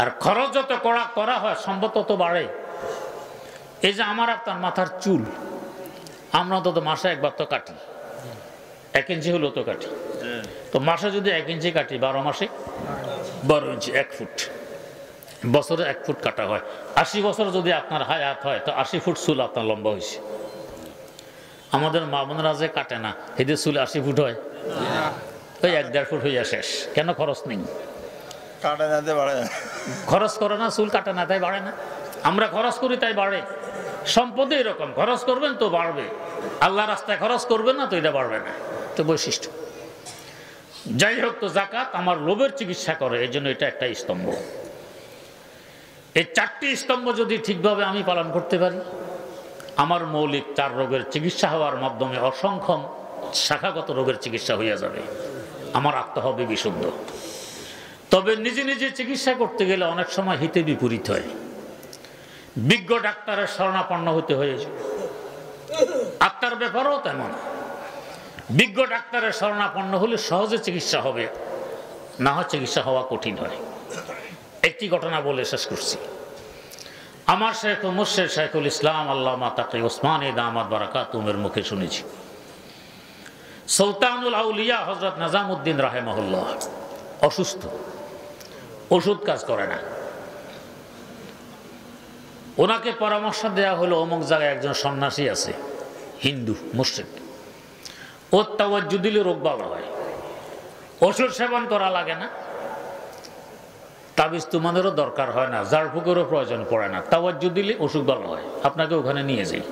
আর খরচ যত করা হয় সম্পদ তত বাড়ে। এই যে আমার আপনার মাথার চুল আমরা তো মাসে একবার তো কাটি, 1 ইঞ্চি হলো তো কাটি, তো মাসে যদি 1 ইঞ্চি কাটি 12 মাসে 12 ইঞ্চি, 1 ফুট, বছরে 1 ফুট কাটা হয়। 80 বছর যদি আপনার হায়াত হয় তো 80 ফুট চুল আপনার লম্বা হয়েছে। আমাদের মা বোনেরা যে কাটে না এদের চুল 80 ফুট হয়, ওই 1-1.5 ফুট হইয়া শেষ। কেন? খরচ নেই, খরচ করে না, চুল কাটে না তাই বাড়ে না। আমরা খরচ করি তাই বাড়ে। সম্পদে এরকম, খরচ করবেন তো বাড়বে, আল্লাহ রাস্তায় খরচ করবেন না তো এটা বাড়বে না, তো বৈশিষ্ট্য। যাই হোক, তো যাকাত আমার লোভের চিকিৎসা করে, এই জন্য এটা একটা স্তম্ভ। এই 4টি স্তম্ভ যদি ঠিকভাবে আমি পালন করতে পারি, আমার মৌলিক 4 রোগের চিকিৎসা হওয়ার মাধ্যমে অসংখ্য শাখাগত রোগের চিকিৎসা হইয়া যাবে, আমার আত্মা হবে বিশুদ্ধ। তবে নিজে নিজে চিকিৎসা করতে গেলে অনেক সময় হিতে বিপরীত হয়, বিজ্ঞ ডাক্তারের শরণাপন্ন হতে হয়েছে। আত্মার ব্যাপারও তেমন, বিজ্ঞ ডাক্তারের শরণাপন্ন হলে সহজে চিকিৎসা হবে, না হয় চিকিৎসা হওয়া কঠিন হয়। একটি ঘটনা বলে শেষ করছি। আমার শেখ ও মুর্শিদ শেখুল ইসলাম আল্লামা তাকি ওসমানী দামাত বারাকাতুহুর মুখে শুনেছি, সুলতানুল আউলিয়া হযরত নিজামউদ্দিন রাহিমাহুল্লাহ অসুস্থ, ওষুধ কাজ করে না। ওনাকে পরামর্শ দেওয়া হলো অমুক জায়গায় একজন সন্ন্যাসী আছে, হিন্দু মুশরিক, ওর তাওয়াজ্জু দিলে রোগ ভালো হয়, ওষুধ সেবন করা লাগে না, তাবিজ তুমানেরও দরকার হয় না, ঝাড়ফুঁকেরও প্রয়োজন পড়ে না, তাওয়াজ্জু দিলে অসুখ ভালো হয়, আপনাকে ওখানে নিয়ে যাই।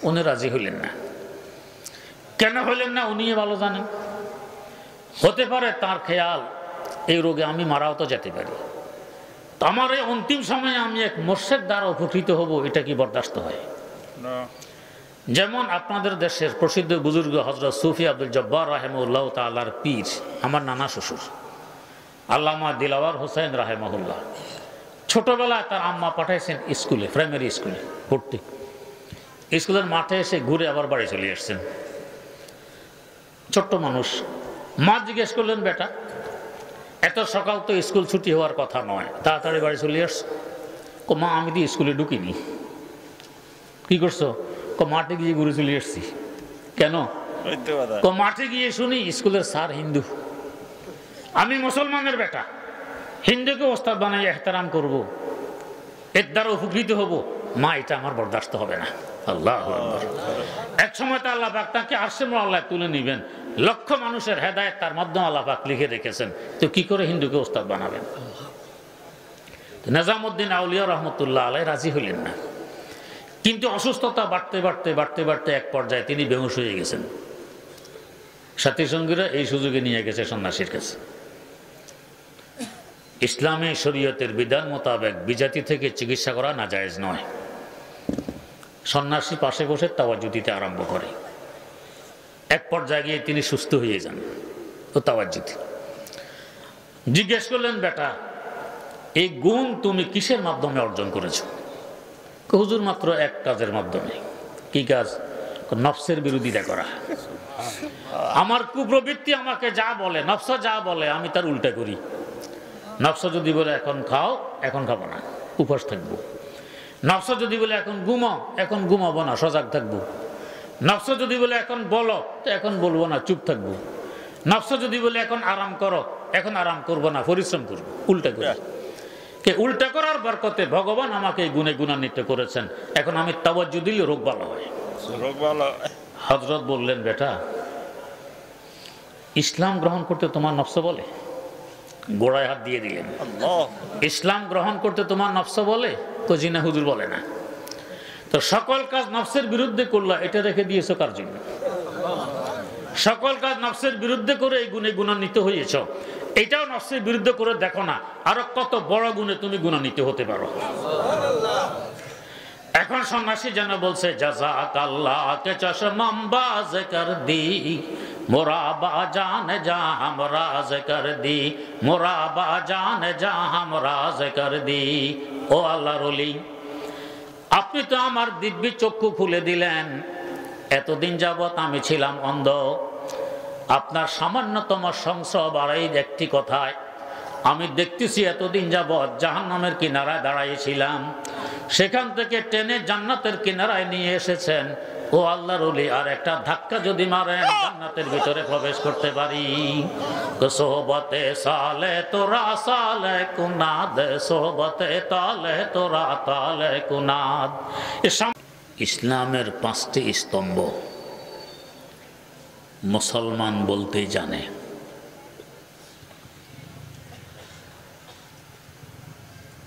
উনি রাজি হইলেন না। কেন হইলেন না উনি ভালো জানেন। হতে পারে তার খেয়াল এই রোগে আমি মারাও তো যেতে পারি, তো আমার এই অন্তিম সময়ে আমি এক মুর্শিদ দ্বারা উপকৃত হব, এটা কি বরদাস্ত হয়? যেমন আপনাদের দেশের প্রসিদ্ধ বুজুর্গ হযরত সুফি আব্দুল জব্বার রাহিমাহুল্লাহ তাআলার পীর আমার নানা শ্বশুর আল্লামা দিলাওয়ার হোসেন রাহিমাহুল্লাহ, ছোটবেলায় তার আম্মা পাঠাইছেন স্কুলে, প্রাইমারি স্কুলে পড়তে। স্কুলের মাঠে এসে ঘুরে আবার বাড়ি চলে আসছেন। ছোট্ট মানুষ, মা জিজ্ঞেস করলেন, বেটা এত সকাল তো স্কুল ছুটি হওয়ার কথা নয়, তাড়াতাড়ি বাড়ি চলে আসছ? মা আমি তো স্কুলে ঢুকিনি। কি করছো? মাঠে গিয়ে ঘুরে চলে আসছি। কেন? মাঠে গিয়ে শুনি স্কুলের স্যার হিন্দু, আমি মুসলমানের বেটা, হিন্দুকে ওস্তাদ বানাই এহতারাম করব, এর দ্বারা উপকৃত হব, মা এটা আমার বরদাস্ত হবে না। আল্লাহু আকবার। এক সময় তো আল্লাহ পাক তাকে আরশে মুআল্লায় তুলে নিবেন, লক্ষ মানুষের হেদায়েত তার মাধ্যমে আল্লাহ পাক লিখে রেখেছেন, তো কি করে হিন্দুকে ওস্তাদ বানাবেন? নিজামউদ্দিন আউলিয়া রহমতুল্লাহ আলাইহি রাজি হইলেন না। কিন্তু অসুস্থতা বাড়তে বাড়তে বাড়তে বাড়তে এক পর্যায়ে তিনি বেহুশ হয়ে গেছেন। সাথী সঙ্গীরা এই সুযোগে নিয়ে গেছে সন্ন্যাসীর কাছে। ইসলামী শরীয়তের বিধান মোতাবেক বিজাতি থেকে চিকিৎসা করা নাজায়েজ নয়। সন্ন্যাসী পাশে বসে তাওয়াজ্জু দিতে আরম্ভ করে। এক পর্যায়ে গিয়ে তিনি সুস্থ হয়ে যান ও তাওয়াজ্জু দিতে। জিজ্ঞেস করলেন, বেটা এই গুণ তুমি কিসের মাধ্যমে অর্জন করেছো? হুজুর মাত্র এক কাজের মাধ্যমে। কি কাজ? নফসের বিরোধিতা করা। আমার কুপ্রবৃত্তি আমাকে যা বলে, নফস যা বলে আমি তার উল্টা করি। নফস যদি বলে এখন খাও, এখন খাবো না, উপোস থাকবো। নফস যদি বলে এখন ঘুমাও, এখন ঘুমাবো না, সজাগ থাকবো। নফস যদি বলে এখন বলো, তো এখন বলবো না, চুপ থাকবো। নফস যদি বলে এখন আরাম করো, এখন আরাম করবো না, পরিশ্রম করবো, উল্টা করি। উল্টা করার বরকতে ভগবান আমাকে গুণে গুণান্বিত করেছেন। এখন আমি তাওয়াজ্জু দিলে রোগ ভালো হয়। হযরত বললেন, বেটা ইসলাম গ্রহণ করতে তোমার নফস বলে? গোড়ায় হাত দিয়ে দিলেন। ইসলাম গ্রহণ করতে তোমার নফস বলে? তো জি না হুজুর, বলে না। তো সকল কাজ নফসের বিরুদ্ধে করলা, এটা রেখে দিয়েছো কার জন্য? সকল কাজ নফসের বিরুদ্ধে করে এই গুণে গুণান্বিত হয়েছ, এটাও নফসের বিরুদ্ধে করে দেখো না, আরো কত বড় গুণে তুমি গুণান্বিত হতে পারো। এখন সন্ন্যাসী যেন বলছে, জাযাকাল্লাহ কে চশমাম বাজ কর দি, মোরা বাজান যা হাম রাজ কর দি, মোরা বাজান যা হাম রাজ কর দি। ও আল্লাহর ওলি, আপনি তো আমার দিব্যি চক্ষু খুলে দিলেন। এতদিন যাবৎ আমি ছিলাম অন্ধ। আপনার সামান্যতম সংশয় বাড়াই একটি কথায় আমি দেখতেছি এতদিন যাবৎ জাহান্নামের কিনারায় দাঁড়াইছিলাম, সেখান থেকে টেনে জান্নাতের কিনারায় নিয়ে এসেছেন। ও আল্লাহর ওলি, আর একটা ধাক্কা যদি মারেন জান্নাতের ভিতরে প্রবেশ করতে পারি। সোহবতে সালে তোরা সালে কুনাদ, সোহবতে তালে তোরা তালে কুনাদ। ইসলামের 5টি স্তম্ভ মুসলমান বলতেই জানে।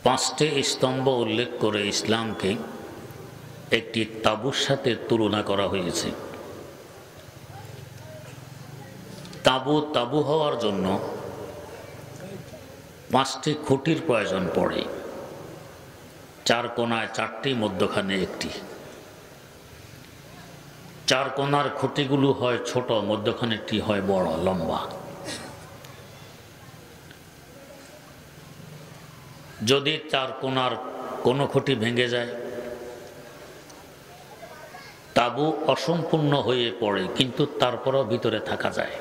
পাঁচটি স্তম্ভ উল্লেখ করে ইসলামকে একটি তাঁবুর সাথে তুলনা করা হয়েছে। তাঁবু হওয়ার জন্য 5টি খুঁটির প্রয়োজন পড়ে। 4 কোণায় 4টি, মধ্যখানে একটি। 4 কোণার খুঁটিগুলো হয় ছোট, মধ্যখানেরটি হয় বড়, লম্বা। যদি 4 কোণার কোনো খুঁটি ভেঙে যায়, তাঁবু অসম্পূর্ণ হয়ে পড়ে, কিন্তু তারপরও ভিতরে থাকা যায়।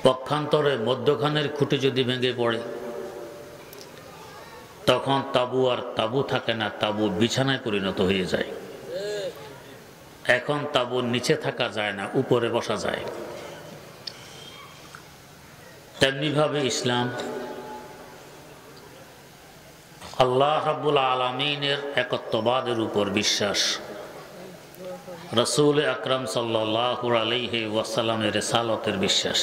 পক্ষান্তরে মধ্যখানের খুঁটি যদি ভেঙে পড়ে, তখন তাঁবু আর তাঁবু থাকে না, তাঁবু বিছানায় পরিণত হয়ে যায়। এখন তাঁবুর নিচে থাকা যায় না, উপরে বসা যায়। তেমনিভাবে ইসলাম আল্লাহ রাব্বুল আলামিনের একত্ববাদের উপর বিশ্বাস, রাসূল আকরাম সাল্লাল্লাহু আলাইহি ওয়াসাল্লামের রিসালাতের বিশ্বাস,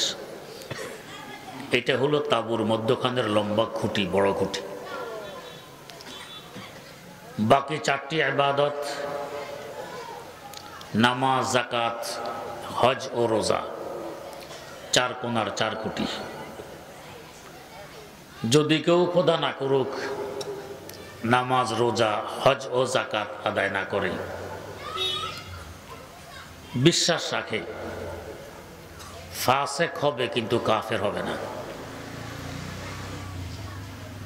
এটা হলো তাঁবুর মধ্যখানের লম্বা খুঁটি, বড় খুঁটি। বাকি 4টি ইবাদত, নামাজ, যাকাত, হজ ও রোজা, 4 কোণার 4 খুঁটি। যদি কেউ খোদা না করুক নামাজ, রোজা, হজ ও যাকাত আদায় না করে, বিশ্বাস রাখে, ফাসেক হবে কিন্তু কাফের হবে না।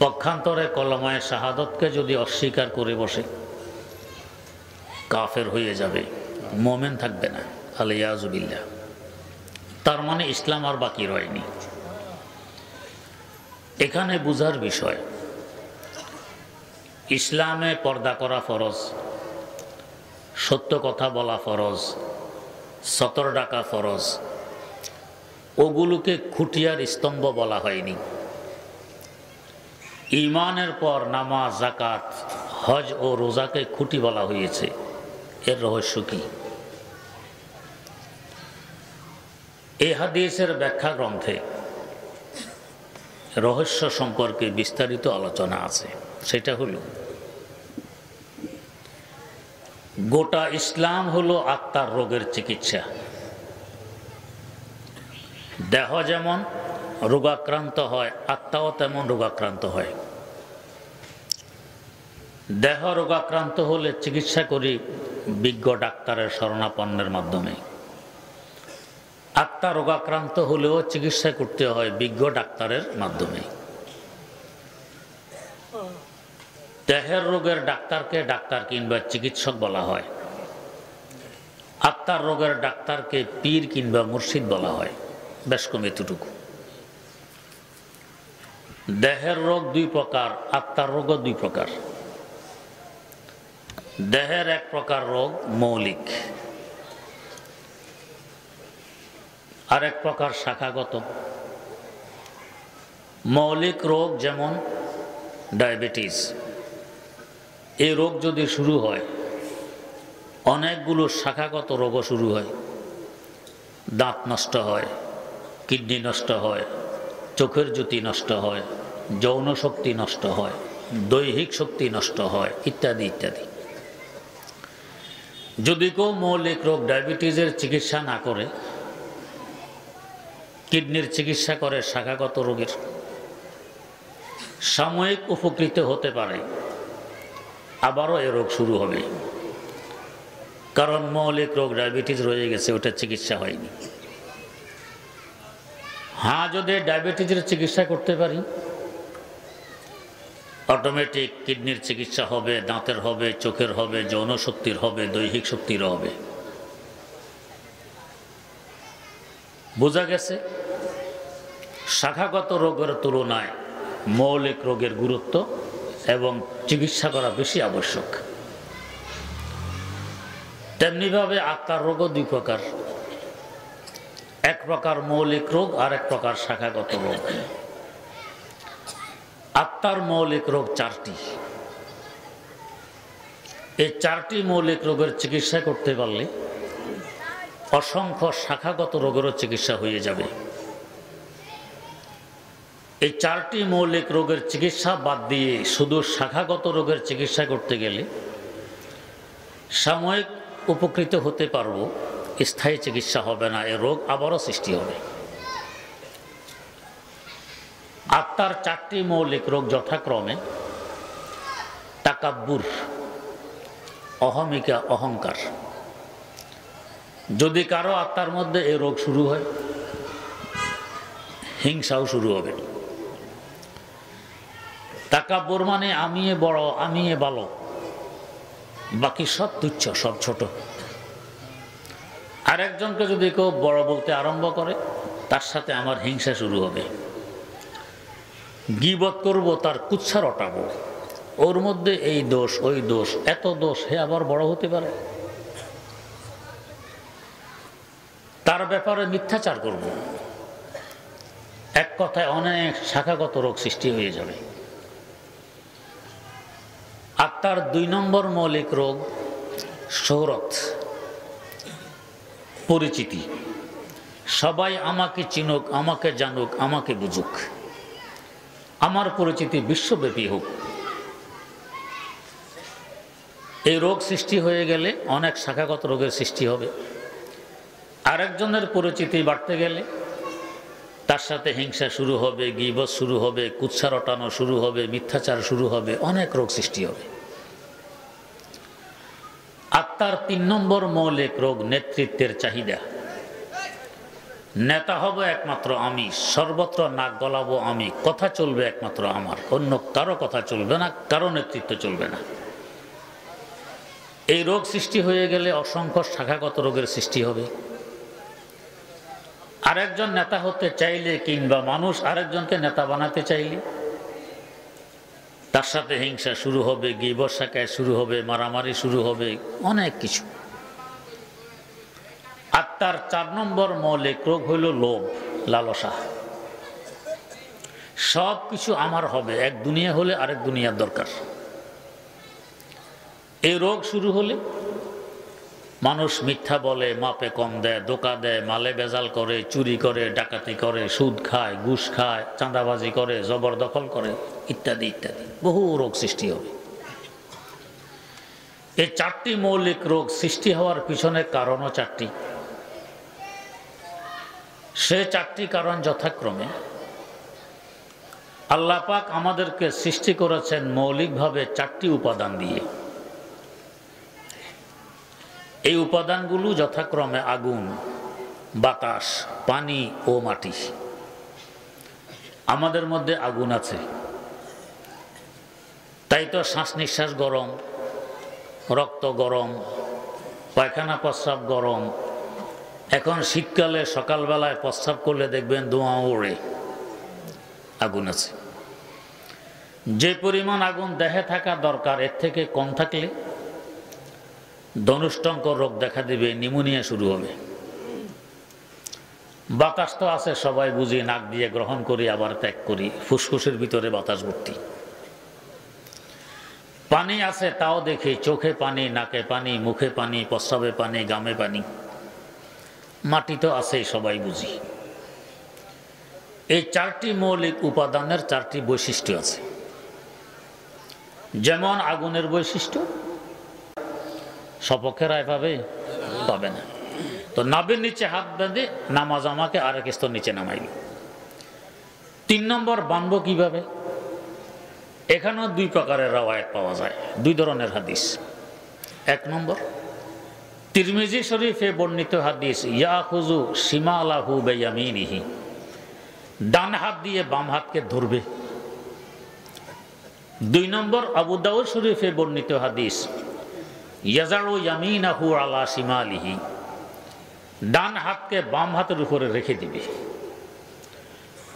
পক্ষান্তরে কলমায়ে শাহাদতকে যদি অস্বীকার করে বসে, কাফের হয়ে যাবে, মোমেন থাকবে না, আলিয়াযু বিল্লাহ। তার মানে ইসলাম আর বাকি রয়নি। এখানে বুঝার বিষয়, ইসলামে পর্দা করা ফরজ, সত্য কথা বলা ফরজ, সতর ডাকা ফরজ, ওগুলোকে খুঁটিয়ার স্তম্ভ বলা হয়নি। ঈমানের পর নামাজ, যাকাত, হজ ও রোজাকে খুঁটি বলা হয়েছে। এর রহস্য কি? এই হাদিসের ব্যাখ্যা গ্রন্থে রহস্য সম্পর্কে বিস্তারিত আলোচনা আছে। সেটা হলো, গোটা ইসলাম হলো আত্মার রোগের চিকিৎসা। দেহ যেমন রোগাক্রান্ত হয়, আত্মাও তেমন রোগাক্রান্ত হয়। দেহ রোগাক্রান্ত হলে চিকিৎসা করি বিজ্ঞ ডাক্তারের শরণাপন্নের মাধ্যমে। আত্মা রোগাক্রান্ত হলেও চিকিৎসা করতে হয় বিজ্ঞ ডাক্তারের মাধ্যমে। দেহের রোগের ডাক্তারকে ডাক্তার কিংবা চিকিৎসক বলা হয়, আত্মার রোগের ডাক্তারকে পীর কিংবা মুর্শিদ বলা হয়। বেশ কম এতটুকু। দেহের রোগ 2 প্রকার, আত্মার রোগও 2 প্রকার। দেহের এক প্রকার রোগ মৌলিক, আর এক প্রকার শাখাগত। মৌলিক রোগ যেমন ডায়াবেটিস, এই রোগ যদি শুরু হয়, অনেকগুলো শাখাগত রোগও শুরু হয়। দাঁত নষ্ট হয়, কিডনি নষ্ট হয়, চোখের জ্যোতি নষ্ট হয়, যৌন শক্তি নষ্ট হয়, দৈহিক শক্তি নষ্ট হয়, ইত্যাদি ইত্যাদি। যদি কেউ মৌলিক রোগ ডায়াবেটিসের চিকিৎসা না করে, কিডনির চিকিৎসা করে শাখাগত রোগের, সাময়িক উপকৃত হতে পারে, আবারও এ রোগ শুরু হবে। কারণ মৌলিক রোগ ডায়াবেটিস রয়ে গেছে, ওটা চিকিৎসা হয়নি। হ্যাঁ, যদি ডায়াবেটিসের চিকিৎসা করতে পারি, অটোমেটিক কিডনির চিকিৎসা হবে, দাঁতের হবে, চোখের হবে, যৌন শক্তির হবে, দৈহিক শক্তির হবে। বোঝা গেছে? শাখাগত রোগের তুলনায় মৌলিক রোগের গুরুত্ব এবং চিকিৎসা করা বেশি আবশ্যক। তেমনিভাবে আত্মার রোগও দুই প্রকার, এক প্রকার মৌলিক রোগ আর এক প্রকার শাখাগত রোগ। আত্মার মৌলিক রোগ চারটি। এই চারটি মৌলিক রোগের চিকিৎসা করতে পারলে অসংখ্য শাখাগত রোগেরও চিকিৎসা হয়ে যাবে। এই চারটি মৌলিক রোগের চিকিৎসা বাদ দিয়ে শুধু শাখাগত রোগের চিকিৎসা করতে গেলে সাময়িক উপকৃত হতে পারবো, স্থায়ী চিকিৎসা হবে না, এ রোগ আবারও সৃষ্টি হবে। আত্মার চারটি মৌলিক রোগ যথাক্রমে তাকাব্বুর, অহমিকা, অহংকার। যদি কারো আত্মার মধ্যে এই রোগ শুরু হয়, হিংসাও শুরু হবে। তাকাব্বুর মানে আমি বড়, আমি ভালো, বাকি সব তুচ্ছ, সব ছোট। আরেকজনকে যদি কেউ বড় বলতে আরম্ভ করে, তার সাথে আমার হিংসা শুরু হবে। গীবত করব, তার কুৎসা রটাবো, ওর মধ্যে এই দোষ, ওই দোষ, এত দোষ, হে আবার বড় হতে পারে। তার ব্যাপারে মিথ্যাচার করব। এক কথায় অনেক শাখাগত রোগ সৃষ্টি হয়ে যাবে। আত্মার 2 নম্বর মৌলিক রোগ শোহরত, পরিচিতি। সবাই আমাকে চিনুক, আমাকে জানুক, আমাকে বুঝুক, আমার পরিচিতি বিশ্বব্যাপী হোক। এই রোগ সৃষ্টি হয়ে গেলে অনেক শাখাগত রোগের সৃষ্টি হবে। আরেকজনের পরিচিতি বাড়তে গেলে তার সাথে হিংসা শুরু হবে, গীবত শুরু হবে, কুৎসা রটানো শুরু হবে, মিথ্যাচার শুরু হবে, অনেক রোগ সৃষ্টি হবে। আত্মার 3 নম্বর মৌলিক রোগ নেতৃত্বের চাহিদা। নেতা হব একমাত্র আমি, সর্বত্র নাক গলাবো আমি, কথা চলবে একমাত্র আমার, অন্য কারো কথা চলবে না, কারো নেতৃত্ব চলবে না। এই রোগ সৃষ্টি হয়ে গেলে অসংখ্য শাখাগত রোগের সৃষ্টি হবে। আরেকজন নেতা হতে চাইলে কিংবা মানুষ আরেকজনকে নেতা বানাতে চাইলে তার সাথে হিংসা শুরু হবে, গীবত শাখায় শুরু হবে, মারামারি শুরু হবে, অনেক কিছু। আত্মার 4 নম্বর মৌলিক রোগ হইল লোভ, লালসা। সব কিছু আমার হবে, এক দুনিয়া হলে আরেক দুনিয়ার দরকার। এই রোগ শুরু হলে মানুষ মিথ্যা বলে, মাপে কম দেয়, ধোঁকা দেয়, মালে ভেজাল করে, চুরি করে, ডাকাতি করে, সুদ খায়, ঘুষ খায়, চাঁদাবাজি করে, জবরদখল করে, ইত্যাদি ইত্যাদি, বহু রোগ সৃষ্টি হবে। এই 4টি মৌলিক রোগ সৃষ্টি হওয়ার পিছনে কারণও 4টি। সে 4টি কারণ যথাক্রমে আল্লাহ পাক আমাদেরকে সৃষ্টি করেছেন মৌলিকভাবে 4টি উপাদান দিয়ে। এই উপাদানগুলো যথাক্রমে আগুন, বাতাস, পানি ও মাটি। আমাদের মধ্যে আগুন আছে, তাই তো শ্বাস নিঃশ্বাস গরম, রক্ত গরম, পায়খানা প্রস্রাব গরম। এখন শীতকালে সকালবেলায় প্রস্রাব করলে দেখবেন ধোঁয়া ওড়ে, আগুন আছে। যে পরিমাণ আগুন দেহে থাকা দরকার, এর থেকে কম থাকলে ধনুষ্টঙ্ক রোগ দেখা দিবে, নিউমোনিয়া শুরু হবে। বাতাস তো আছে, সবাই বুঝি, নাক দিয়ে গ্রহণ করি আবার ত্যাগ করি, ফুসফুসের ভিতরে বাতাস ভর্তি। পানি আছে, তাও দেখি, চোখে পানি, নাকে পানি, মুখে পানি, প্রস্রাবে পানি, গামে পানি। মাটি তো আছেই, সবাই বুঝি। এই 4টি মৌলিক উপাদানের 4টি বৈশিষ্ট্য আছে। যেমন আগুনের বৈশিষ্ট্য সপক্ষে রায় পাবে, পাবে না। তো নাভির নিচে হাত বেঁধে নামাজ আমাকে আরেক স্তর নিচে নামাইবে। 3 নম্বর বানব কিভাবে? এখানেও 2 প্রকারের রাওয়ায়াত পাওয়া যায়, 2 ধরনের হাদিস। 1 নম্বর তিরমিজি শরীফে বর্ণিত হাদিস, ইয়াখুযু শিমালাহু বিয়ামিনিহি, ডান হাত দিয়ে বাম হাতকে ধরবে। 2 নম্বর আবু দাউদ শরীফে বর্ণিত হাদিস, ইয়াজাউ ইয়ামিনাহু আলা শিমালিহি, ডান হাতকে বাম হাতের উপরে রেখে দিবে।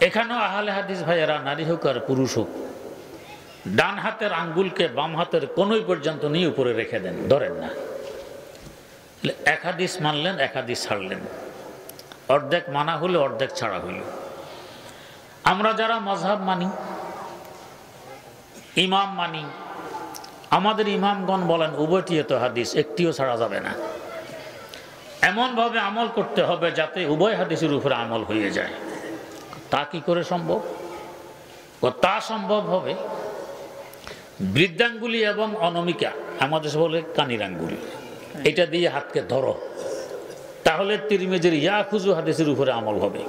এখানেও আহলে হাদিস ভাইয়েরা, নারী হোক আর পুরুষ হোক, ডান হাতের আঙ্গুলকে বাম হাতের কোনোই পর্যন্ত নিয়ে উপরে রেখে দেন, ধরেন না। এক হাদিস মানলেন, এক হাদিস ছাড়লেন, অর্ধেক মানা হলো, অর্ধেক ছাড়া হইল। আমরা যারা মাযহাব মানি, ইমাম মানি, আমাদের ইমামগণ বলেন উভয়টি তো হাদিস, একটিও ছাড়া যাবে না। এমনভাবে আমল করতে হবে যাতে উভয় হাদিসের উপরে আমল হয়ে যায়। তা কি করে সম্ভব? তা সম্ভব হবে বৃদ্ধাঙ্গুলি এবং অনামিকা, আমাদের বলে কানির আঙ্গুলি, এটা দিয়ে হাতকে ধরো, তাহলে তিরমিজির ইয়াখুযু হাদিসের উপরে আমল হবে।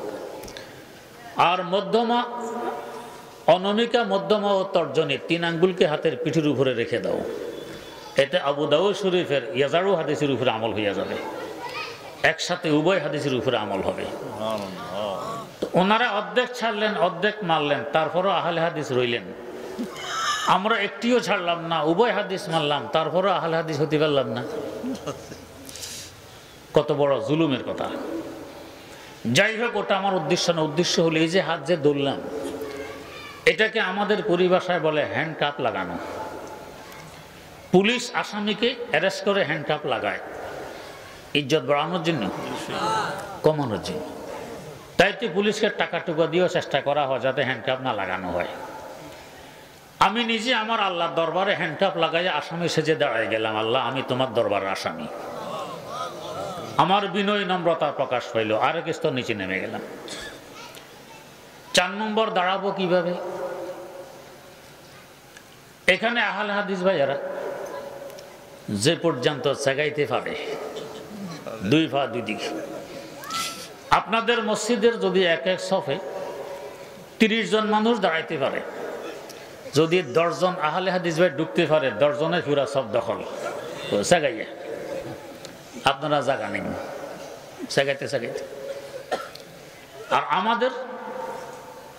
আর মধ্যমা, অনামিকা, মধ্যমা ও তর্জনী, 3 আঙ্গুলকে হাতের পিঠের উপরে রেখে দাও, এটা আবু দাউদ শরীফের ইয়াজারু হাদিসের উপরে আমল হয়ে যাবে। একসাথে উভয় হাদিসের উপরে আমল হবে। ওনারা অর্ধেক ছাড়লেন, অর্ধেক মারলেন, তারপরও আহলে হাদিস রইলেন। আমরা একটিও ছাড়লাম না, উভয় হাদিস মারলাম, তারপরও আহলে হাদিস হতে পারলাম না। কত বড় জুলুমের কথা। যাই হোক, ওটা আমার উদ্দেশ্য না। উদ্দেশ্য হলো এই যে হাত যে ধরলাম, এটাকে আমাদের পরিভাষায় বলে হ্যান্ডকাপ লাগানো। পুলিশ আসামিকে অ্যারেস্ট করে হ্যান্ডকাপ লাগায়, ইজ্জত বাড়ানোর জন্য, কমানোর জন্য। তাই তো পুলিশকে টাকা টুকা দিয়েও চেষ্টা করা হয় যাতে হ্যান্ডকাপ না লাগানো হয়। আমি নিজে আমার আল্লাহর দরবারে হ্যান্ডকাপ লাগাই আসামি সেজে দাঁড়ায় গেলাম, আল্লাহ আমি তোমার দরবারের আসামি। আমার বিনয় নম্রতা প্রকাশ হইল, আরেক স্তর নিচে নেমে গেলাম। 4 নম্বর দাঁড়াবো কিভাবে? এখানে আহলে হাদিস ভাইয়ারা যে পর্যন্ত জাগাইতে পারে, 2 পা 2 দিকে। আপনাদের মসজিদের যদি এক এক সফে 30 জন মানুষ দাঁড়াইতে পারে, যদি 10 জন আহলে হাদিস ভাই ঢুকতে পারে, 10 জনের পুরা সব দখল জাগাইয়া। আপনারা জায়গা নেই জাগাইতে জাগাইতে। আর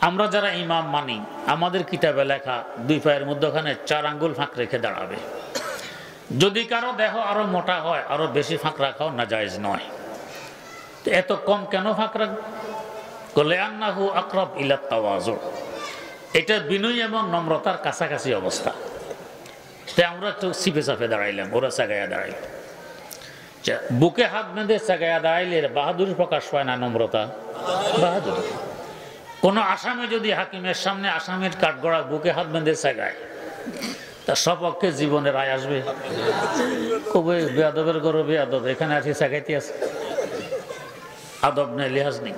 আমরা যারা ইমাম মানি, আমাদের কিতাবে লেখা 2 পায়ের মধ্যখানে 4 আঙ্গুল ফাঁক রেখে দাঁড়াবে। যদি কারো দেহ আরো মোটা হয়, আরো বেশি ফাঁক রাখাও নাজায়েজ নয়। এত কম কেন ফাঁক রাখবে? লিআন্নাহু আকরাব ইলা তাওয়াজু, এটা বিনয় এবং নম্রতার কাছাকাছি অবস্থা। তাই আমরা একটু সিপে চাপে দাঁড়াইলাম, ওরা চাগাইয়া দাঁড়াইল। বুকে হাত বেঁধে চাগাইয়া দাঁড়াইলে বাহাদুরি প্রকাশ পায় না, নম্রতা বাহাদুরি। কোন আসামি যদি হাকিমের সামনে আসামির কাঠগড়া বুকে হাত বেঁধে চাগায়, তার সপক্ষে জীবনে রায় আসবে? কবে বেয়াদবের গরু বেয়াদব, এখানে আসি চাগাইতে আছে, আদব নেই, লিহাজ নেই।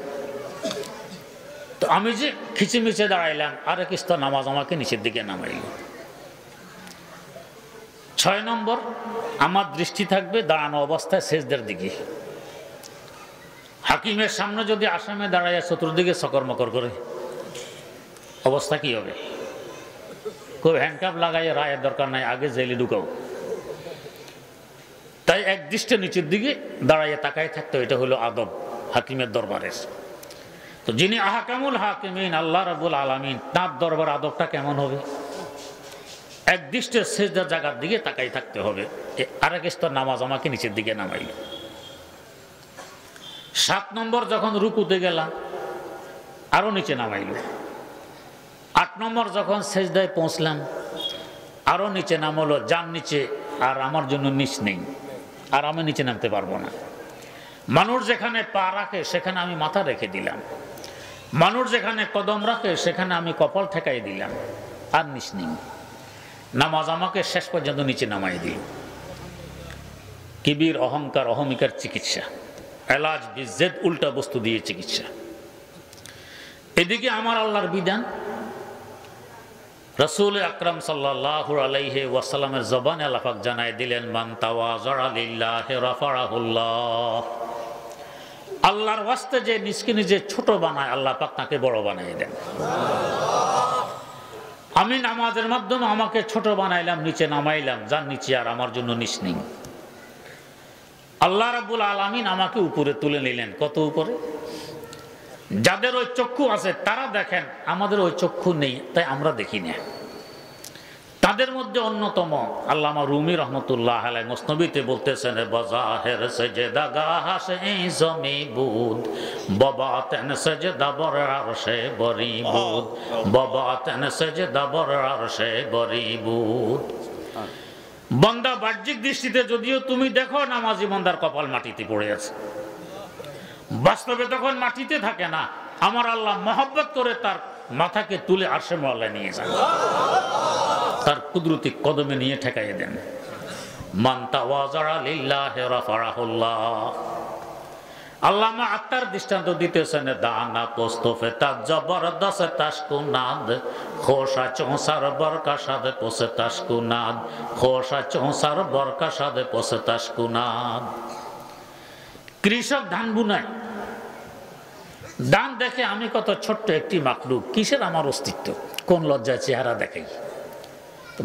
তো আমি যে খিচিমিচে দাঁড়াইলাম, আরেক স্তর নামাজ আমাকে নিচের দিকে নামাইল। 6 নম্বর, আমার দৃষ্টি থাকবে দাঁড়ানো অবস্থায় সেজদার দিকে। হাকিমের সামনে যদি আসামে দাঁড়াইয়া চতুর্দিকে সকর মকর করে, অবস্থা কি হবে? খুব হ্যান্ডকাপ লাগাইয়া রায়ের দরকার নাই, আগে জেলে ঢুকাও। তাই এক দৃষ্টে নিচের দিকে দাঁড়াইয়া তাকাই থাকতে, এটা হলো আদব হাকিমের দরবারের। তো যিনি আহকামুল হাকিমিন আল্লাহ রাব্বুল আলামিন, তার দরবার আদবটা কেমন হবে? এক দৃষ্টে সেজদার জায়গার দিকে তাকাই থাকতে হবে। আরেক স্তর নামাজ আমাকে নিচের দিকে নামাইল। 7 নম্বর, যখন রুকুতে গেলাম আরো নিচে নামাইল। 8 নম্বর, যখন সেজদায় পৌঁছলাম আরো নিচে নামলো, যান নিচে, আর আমার জন্য নিচ নেই, আর আমি নিচে নামতে পারবো না। মানুষ যেখানে পা রাখে সেখানে আমি মাথা রেখে দিলাম, মানুষ যেখানে কদম রাখে সেখানে আমি কপাল ঠেকাই দিলাম, আর নিচ নেই। নামাজ আমাকে শেষ পর্যন্ত নিচে নামাই দিল। কিবির, অহংকার, অহমিকার চিকিৎসা, এলাজ বিজেদ, উল্টা বস্তু দিয়ে চিকিৎসা। এদিকে আমার আল্লাহর বিধান, রাসূল আকরাম সাল্লাল্লাহু আলাইহি ওয়াসাল্লামের জবানে আল্লাহ পাক জানায় দিলেন, মান তাওয়াযা লিল্লাহি রাফারাহুল্লাহ। আল্লাহর ওয়াস্তে যে নিজকে নিজে ছোট বানায়, আল্লাহ পাক তাকে বড় বানিয়ে দেন। আমি নামাজের মাধ্যমে আমাকে ছোট বানাইলাম, নিচে নামাইলাম, যার নিচে, আর আমার জন্য নিচ নেই। আল্লাহ রাব্বুল আলামিন আমাকে উপরে তুলে নিলেন। কত উপরে? যাদের ওই চক্ষু আছে তারা দেখেন, আমাদের ওই চক্ষু নেই, তাই আমরা দেখি না। তাদের মধ্যে অন্যতম আল্লামা রুমি রহমতুল্লাহ আলাইহি মুসনবিতে বলতেছেন, বাজাহের সেজদা গাহাসে জমি বুদ বাবাতেন সেজদা বর আরশে বরি বুদ বাবাতেন সেজদা বর আরশে বরি বুদ। বান্দা বাহ্যিক দৃষ্টিতে যদিও তুমি দেখো নামাজি বান্দার কপাল মাটিতে পড়ে আছে, বাস্তবে তখন মাটিতে থাকে না। আমার আল্লাহ মহব্বত করে তার মাথাকে তুলে আরশে মওলা নিয়ে যান, তার কুদরতি কদমে নিয়ে ঠেকাইয়ে দেন। মান তাওয়াযা লিল্লাহি রাফারাহুল্লাহ। আল্লামা আত্মার দৃষ্টান্ত দিতেছেন, দানা পোস্তফে তাজ জবরদস্ত তাশকুনাদ খোশা চৌসার বরকাশাদে পোসে তাশকুনাদ খোশা চৌসার বরকাশাদে পোসে তাশকুনাদ। কৃষক ধান বুনায়, ধান দেখে আমি কত ছোট্ট একটি মাখলুক, কিসের আমার অস্তিত্ব, কোন লজ্জায় চেহারা দেখাই।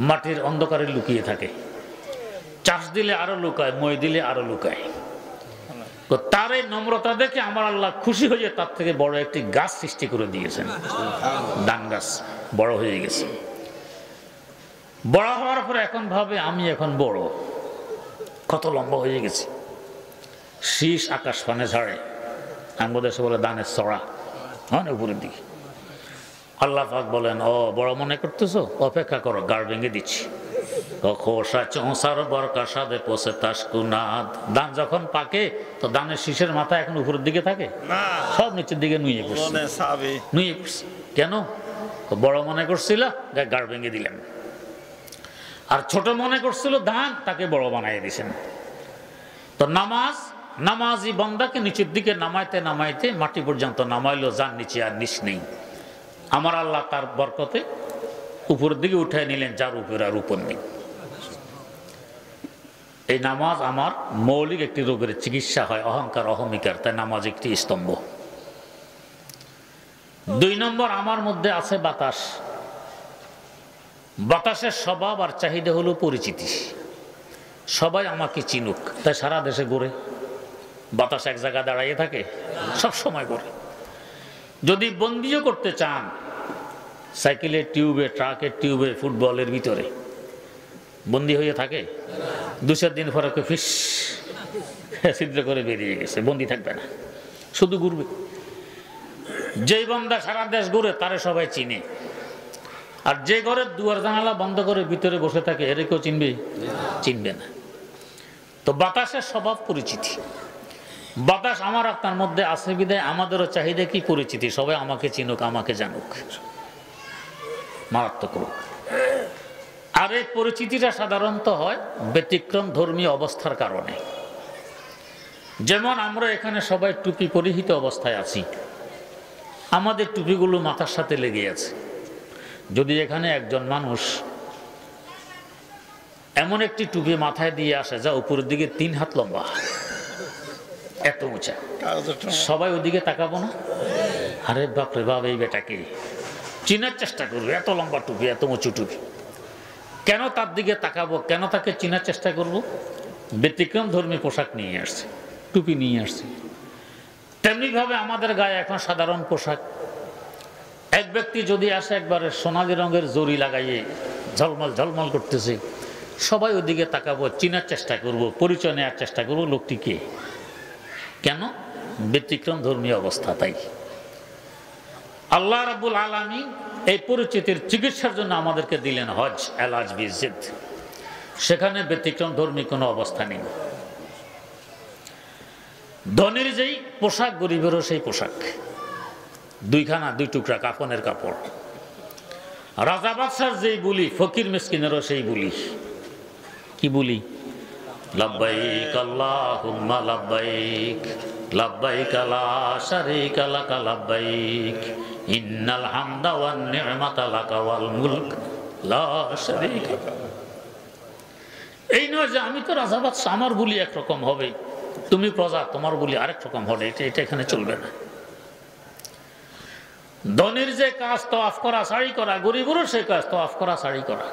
মাটির অন্ধকারে লুকিয়ে থাকে, চাষ দিলে আরো লুকায়, মই দিলে আরো লুকায়। তো তার এই নম্রতা দেখে আমার আল্লাহ খুশি হয়ে তার থেকে বড় একটি গাছ সৃষ্টি করে দিয়েছেন। ধান গাছ বড় হয়ে গেছে। বড় হওয়ার পরে এখন ভাবে আমি এখন বড়, কত লম্বা হয়ে গেছে। শীষ আকাশ পানে ছাড়ে, আমাদের দেশে বলে ধানের ছড়া, হ্যাঁ উপরের দিকে। আল্লাহ পাক বলেন, ও বড় মনে করতেছো, অপেক্ষা করো, গাড় ভেঙে দিচ্ছি। ধান যখন পাকে তো ধানের শীষের মাথা এখন উপরের দিকে থাকে, সব নিচের দিকে নুয়ে পড়ছে। কেন? বড় মনে করছিল, গাড় ভেঙে দিলেন। আর ছোট মনে করছিল ধান, তাকে বড় বানাই দিয়েছেন। তো নামাজি বান্দাকে নিচের দিকে নামাইতে নামাইতে মাটি পর্যন্ত নামাইলো, যার নিচে আর নিচ নেই। আমার আল্লাহ তার বরকতে উপরের দিকে উঠায় নিলেন, যার উপরে আর উপর নেই। এই নামাজ আমার মৌলিক একটি রোগের চিকিৎসা হয়, অহংকার অহমিকার, তাই নামাজ একটি স্তম্ভ। 2 নম্বর, আমার মধ্যে আছে বাতাস। বাতাসের স্বভাব আর চাহিদা হলো পরিচিতি, সবাই আমাকে চিনুক, তাই সারা দেশে ঘুরে। বাতাস এক জায়গায় দাঁড়াইয়ে থাকে, সব সময় ঘুরে। যদি বন্দিও করতে চান, সাইকেলের টিউবে, ট্রাকের টিউবে, ফুটবলের ভিতরে বন্দি হয়ে থাকে, 2-4 দিন পরে ফিস ছিদ্র করে বেরিয়ে গেছে, বন্দি থাকবে না, শুধু ঘুরবে। যেই বান্দা সারা দেশ ঘুরে তারে সবাই চিনে। আর যে ঘরের দুয়ার জানালা বন্ধ করে ভিতরে বসে থাকে, এর কেউ চিনবে না। তো বাতাসের স্বভাব পরিচিতি। বাতাস আমার আপনার মধ্যে আছে বিধায় আমাদেরও চাহিদা কি পরিচিতি, সবাই আমাকে চিনুক, আমাকে জানুক, মারাত্মক রোগ। আর এই পরিচিতিটা সাধারণত হয় ব্যতিক্রম ধর্মীয় অবস্থার কারণে। যেমন আমরা এখানে সবাই টুপি পরিহিত অবস্থায় আছি, আমাদের টুপিগুলো মাথার সাথে লেগে আছে। যদি এখানে একজন মানুষ এমন একটি টুপি মাথায় দিয়ে আসে যা উপরের দিকে 3 হাত লম্বা, এত উঁচা, সবাই ওদিকে তাকাবো না? আরে বাপরে বাপ, এই বেটাকে চিনার চেষ্টা করবো, এত লম্বা টুপি, এত উঁচু টুপি। কেন তার দিকে তাকাবো, কেন তাকে চিনার চেষ্টা করব? ব্যতিক্রম ধর্মী পোশাক নিয়ে আসছে, টুপি নিয়ে আসছে। তেমনি ভাবে আমাদের গায়ে এখন সাধারণ পোশাক। এক ব্যক্তি যদি আসে একবারে সোনালি রঙের জরি লাগাইয়ে ঝলমল ঝলমল করতেছে, সবাই ওদিকে তাকাবো, চিনার চেষ্টা করব, পরিচয় নেওয়ার চেষ্টা করবো, লোকটি কে। কেন? ব্যতিক্রম ধর্মীয় অবস্থা। তাই আল্লাহ রাব্বুল আলামিন এই পরিচিতির চিকিৎসার জন্য আমাদেরকে দিলেন হজ, এলাজ বিজিদ। সেখানে ব্যতিক্রম ধর্মী কোনো অবস্থা নেই। ধনীর যেই পোশাক, গরিবেরও সেই পোশাক, 2 টুকরা কাফনের কাপড়। রাজা বাদশার যেই বুলি, ফকির মিসকিনেরও সেই বুলি। কি বুলি? লাব্বাইক আল্লাহুম্মা লাব্বাইক লাব্বাইক লা শারীকা লাকা লাব্বাইক ইন্নাল হামদা ওয়ান নি'মাতা লাকা ওয়াল মুলক লা শারীকা। এই নয় যে আমি তো রাজা বাদশা, আমার বুলি একরকম হবে, তুমি প্রজা, তোমার বুলি আরেক রকম হবে। এটা এখানে চলবে না। ধনীর যে কাজ তওয়াফ করা, সাড়ি করা, গরিবেরও সেই কাজ তওয়াফ করা, সাড়ি করা।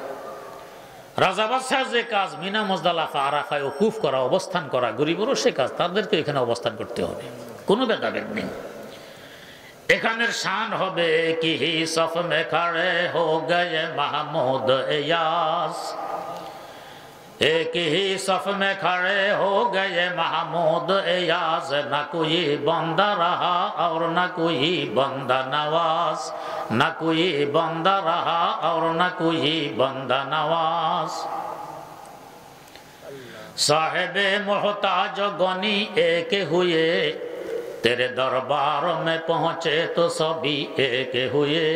রাজা বাদশার যে কাজ মিনা মুজদালিফা আরাফায় ওকুফ করা, অবস্থান করা, গরিবেরও সে কাজ, তাদেরকে এখানে অবস্থান করতে হবে, কোনো ভেদাভেদ নেই। এখানের শান হবে কি সফ মে খড়ে হো গয়ে মাহমুদ ইয়াস, एक ही सफ में खड़े हो गए महमूद एयाज, न कोई बंदा रहा और न कोई बंदा नवाज, न कोई बंदा रहा और न कोई बंदा नवाज। साहिबे मोहताज गनी एक हुए, तेरे दरबार में पहुंचे तो सभी एक हुए।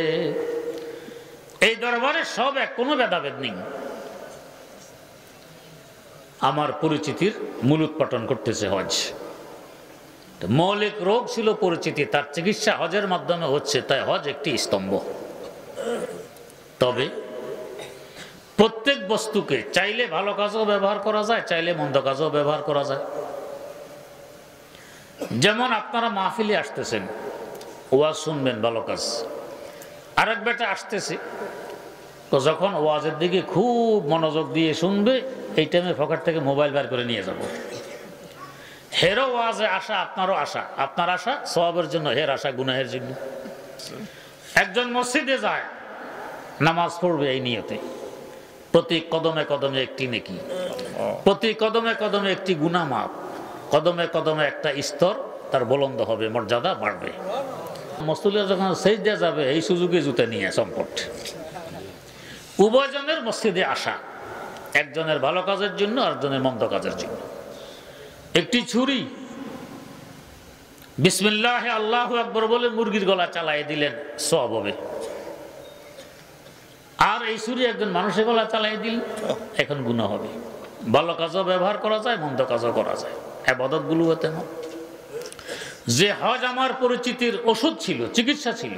এই দরবারে সব এক, কোনো ভেদাভেদ নেই। আমার পরিচিতির মূল উৎপাটন করতেছে হজ। মৌলিক রোগ ছিল পরিচিতি, তার চিকিৎসা হজের মাধ্যমে হচ্ছে, তাই হজ একটি স্তম্ভ। তবে প্রত্যেক বস্তুকে চাইলে ভালো কাজেও ব্যবহার করা যায়, চাইলে মন্দ কাজেও ব্যবহার করা যায়। যেমন আপনারা মাহফিলে আসতেছেন, ওয়াজ শুনবেন, ভালো কাজ। আরেক বেটা আসতেছে, তো যখন ওয়াজের দিকে খুব মনোযোগ দিয়ে শুনবে, এই টাইমে পকেট থেকে মোবাইল বের করে নিয়ে যাব। হেরও ওয়াজে আসা, আপনারও আশা, আপনার আশা সওয়াবের জন্য, হের আশা গুনাহের জন্য। একজন মসজিদে যায়, নামাজ পড়বে এই নিয়তে, প্রতি কদমে কদমে একটি নেকি, প্রতি কদমে কদমে একটি গুনাহ মাপ, কদমে কদমে একটা স্তর তার বুলন্দ হবে, মর্যাদা বাড়বে। মসজিদে যখন সেজদা যাবে, এই সুযোগে জুতা নিয়ে সম্পট। উভয়জনের মসজিদে আসা, একজনের ভালো কাজের জন্য, আরেকজনের মন্দ কাজের জন্য। একটি ছুরি বিসমিল্লাহ আল্লাহু আকবার বলে মুরগির গলা চালাই দিলেন, সওয়াব হবে। আর এই ছুরি একজন মানুষের গলা চালাই দিল, এখন গুনাহ হবে। ভালো কাজও ব্যবহার করা যায়, মন্দ কাজও করা যায়। ইবাদতগুলো তেমন। যে হজ আমার পরিচিতির ওষুধ ছিল, চিকিৎসা ছিল,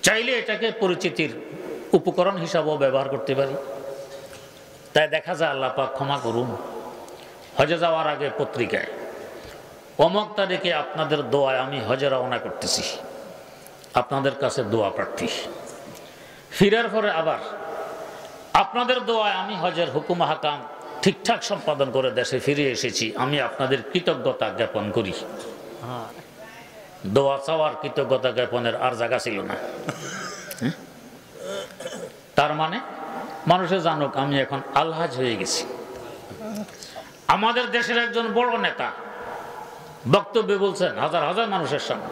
চাইলে এটাকে পরিচিতির উপকরণ হিসাবেও ব্যবহার করতে পারি। তাই দেখা যায়, আল্লাহ পাক ক্ষমা করুন, হজে যাওয়ার আগে পত্রিকায় অমুক তারিখে আপনাদের দোয়ায় আমি হজে রওনা করতেছি, আপনাদের কাছে দোয়া প্রার্থী। ফিরার পরে আবার আপনাদের দোয়ায় আমি হজের হুকুম হাকাম ঠিকঠাক সম্পাদন করে দেশে ফিরে এসেছি, আমি আপনাদের কৃতজ্ঞতা জ্ঞাপন করি। দোয়া চাওয়ার, কৃতজ্ঞতা জ্ঞাপনের আর জায়গা ছিল না। তার মানে মানুষে জানুক আমি এখন আলহাজ হয়ে গেছি। আমাদের দেশের একজন বড় নেতা বক্তব্যে বলছেন হাজার হাজার মানুষের সামনে,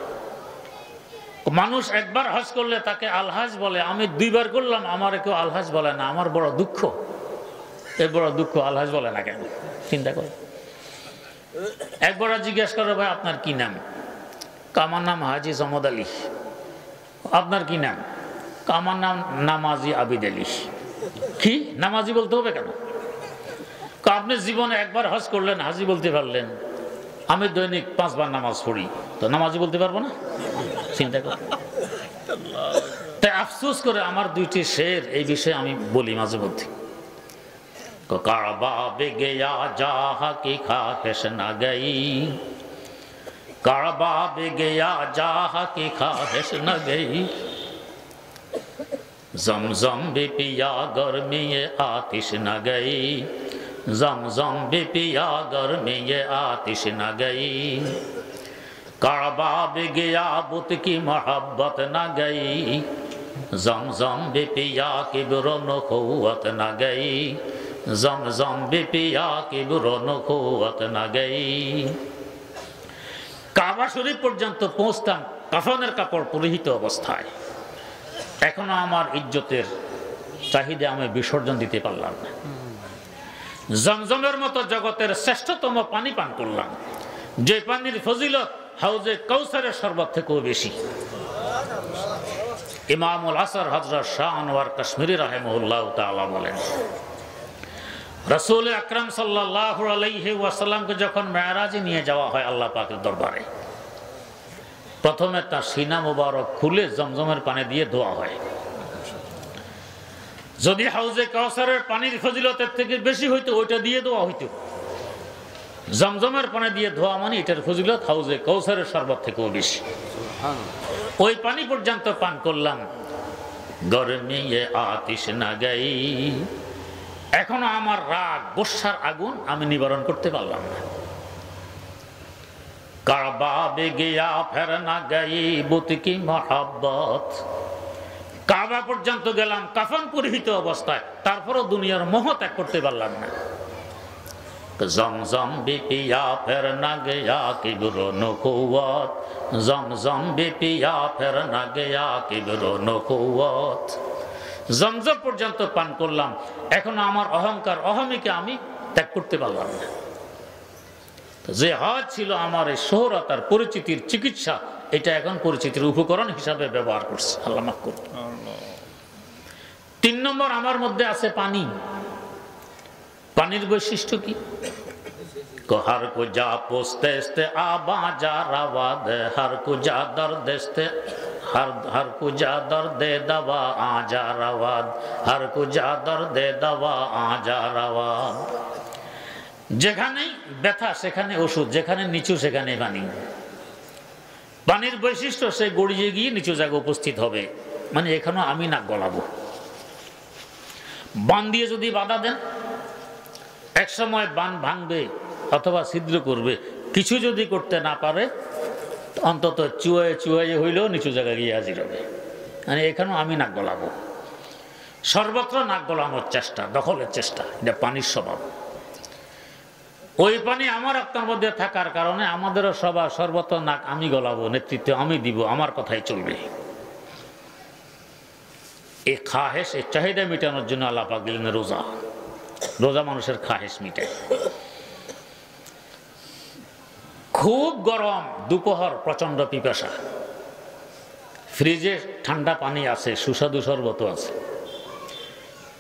মানুষ একবার হজ করলে তাকে আলহাজ বলে, আমি দুইবার করলাম আমার কেউ আলহাজ বলে না, আমার বড় দুঃখ। এর বড় দুঃখ, আলহাজ বলে না কেন? চিন্তা করে। একবার জিজ্ঞেস করে, ভাই আপনার কি নাম? আমার নাম হাজি জমদ আলী। আপনার কি নাম? আমার নাম নামাজি আবিদ আলী। কি নামাজি বলতে হবে কেন? আপনি জীবনে একবার হজ করলেন, হাজি বলতে পারলেন, আমি দৈনিক 5 বার নামাজ পড়ি, তো নামাজি বলতে পারবো না? চিন্তা কর। তাই আফসোস করে আমার দুইটি শের এই বিষয়ে আমি বলি মাঝে মধ্যে। কাবা বেগেয়া যাহা কি খাহেশ না গই, কাবা বেগেয়া যাহা কি খাহেশ না গই, জমজম भी पिया गर्मी ये आतिश न गई, जमजम भी पिया गर्मी ये आतिश न गई, काबा भी गया बुत की मोहब्बत न गई, जमजम भी पिया किब्र नखुवत न गई, जमजम भी पिया किब्र नखुवत न गई। কাবা শরীফ পর্যন্ত পৌঁছতাম কাফনের কাপড় পরিহিত অবস্থায়। এখনো আমার ইজ্জতের চাহিদা আমি বিসর্জন দিতে পারলাম না। জমজমের মতো জগতের শ্রেষ্ঠতম পানি পান করলাম, যে পানির ফজিলত হাউজে কাউসারের শরবত থেকেও বেশি। ইমামুল আসর হযরত শাহ আনোয়ার কাশ্মীরি রাহিমাহুল্লাহ তাআলা বলেন, রাসূল আকরাম সাল্লাল্লাহু আলাইহি ওয়াসাল্লামকে যখন মেরাজে নিয়ে যাওয়া হয় আল্লাহ পাকের দরবারে, প্রথমে তার সিনা মুবারক খুলে জমজমের পানি দিয়ে ধোয়া হয়। যদি হাউজে কাউসারের পানির ফজিলতের থেকে বেশি হইতো ওইটা দিয়ে ধোয়া হইতো। জমজমের পানি দিয়ে ধোয়া মানে এটার ফজিলত হাউজে কাউসারের শরবত থেকেও বেশি। ওই পানি পর্যন্ত পান করলাম, গরমে আতিশ না গাই। এখনো আমার রাগ, গোসার আগুন আমি নিবারণ করতে পারলাম না। কাবা বে গিয়া ফের না গই বুত কি মহব্বত। কাবা পর্যন্ত গেলাম কাফন পরিহিত অবস্থায়, তারপরও দুনিয়ার মোহ ত্যাগ করতে পারলাম না। জমজম भी पिया फिर न गया किब्रो नखुवत, জমজম भी पिया फिर न गया किब्रो नखुवत। জমজম পর্যন্ত পান করলাম, এখন আমার অহংকার অহমিকে আমি ত্যাগ করতে পারলাম না। যে হজ ছিল আমার এই শোহরত আর পরিচিতির চিকিৎসা, এটা এখন পরিচিতির উপকরণ হিসাবে ব্যবহার করছে। আল্লাহ মাফ করুন। 3 নম্বর, আমার মধ্যে আছে পানি। পানির বৈশিষ্ট্য কি? हर को जा पोस्ते आबा जा रवाद, हर को जा दर्दस्ते हर को जा दर्दे दवा आ जा रवाद, हर को जा दर्दे दवा आ जा रवाद। যেখানেই ব্যথা সেখানে ওষুধ, যেখানে নিচু সেখানে পানি। পানির বৈশিষ্ট্য, সে গড়িয়ে গিয়ে নিচু জায়গায় উপস্থিত হবে, মানে এখানেও আমি নাক গলাবো। বান দিয়ে যদি বাধা দেন, এক সময় বান ভাঙবে অথবা ছিদ্র করবে। কিছু যদি করতে না পারে, অন্তত চুয়ে চুয়ে হইলেও নিচু জায়গায় গিয়ে হাজির হবে, মানে এখানেও আমি নাক গলাবো। সর্বত্র নাক গলানোর চেষ্টা, দখলের চেষ্টা, এটা পানির স্বভাব। ওই পানি আমার আপনার মধ্যে থাকার কারণে আমাদেরও সবার সর্বত্র নাক আমি গলাবো, নেতৃত্ব আমি দিব, আমার কথাই চলবে। এই খাহেশ, এই চাহিদা মেটানোর জন্য আল্লাহ পাক দিলেন রোজা। রোজা মানুষের খাহেশ মিটায়। খুব গরম দুপুর, প্রচন্ড পিপাসা, ফ্রিজে ঠান্ডা পানি আছে, সুস্বাদু শরবত আছে,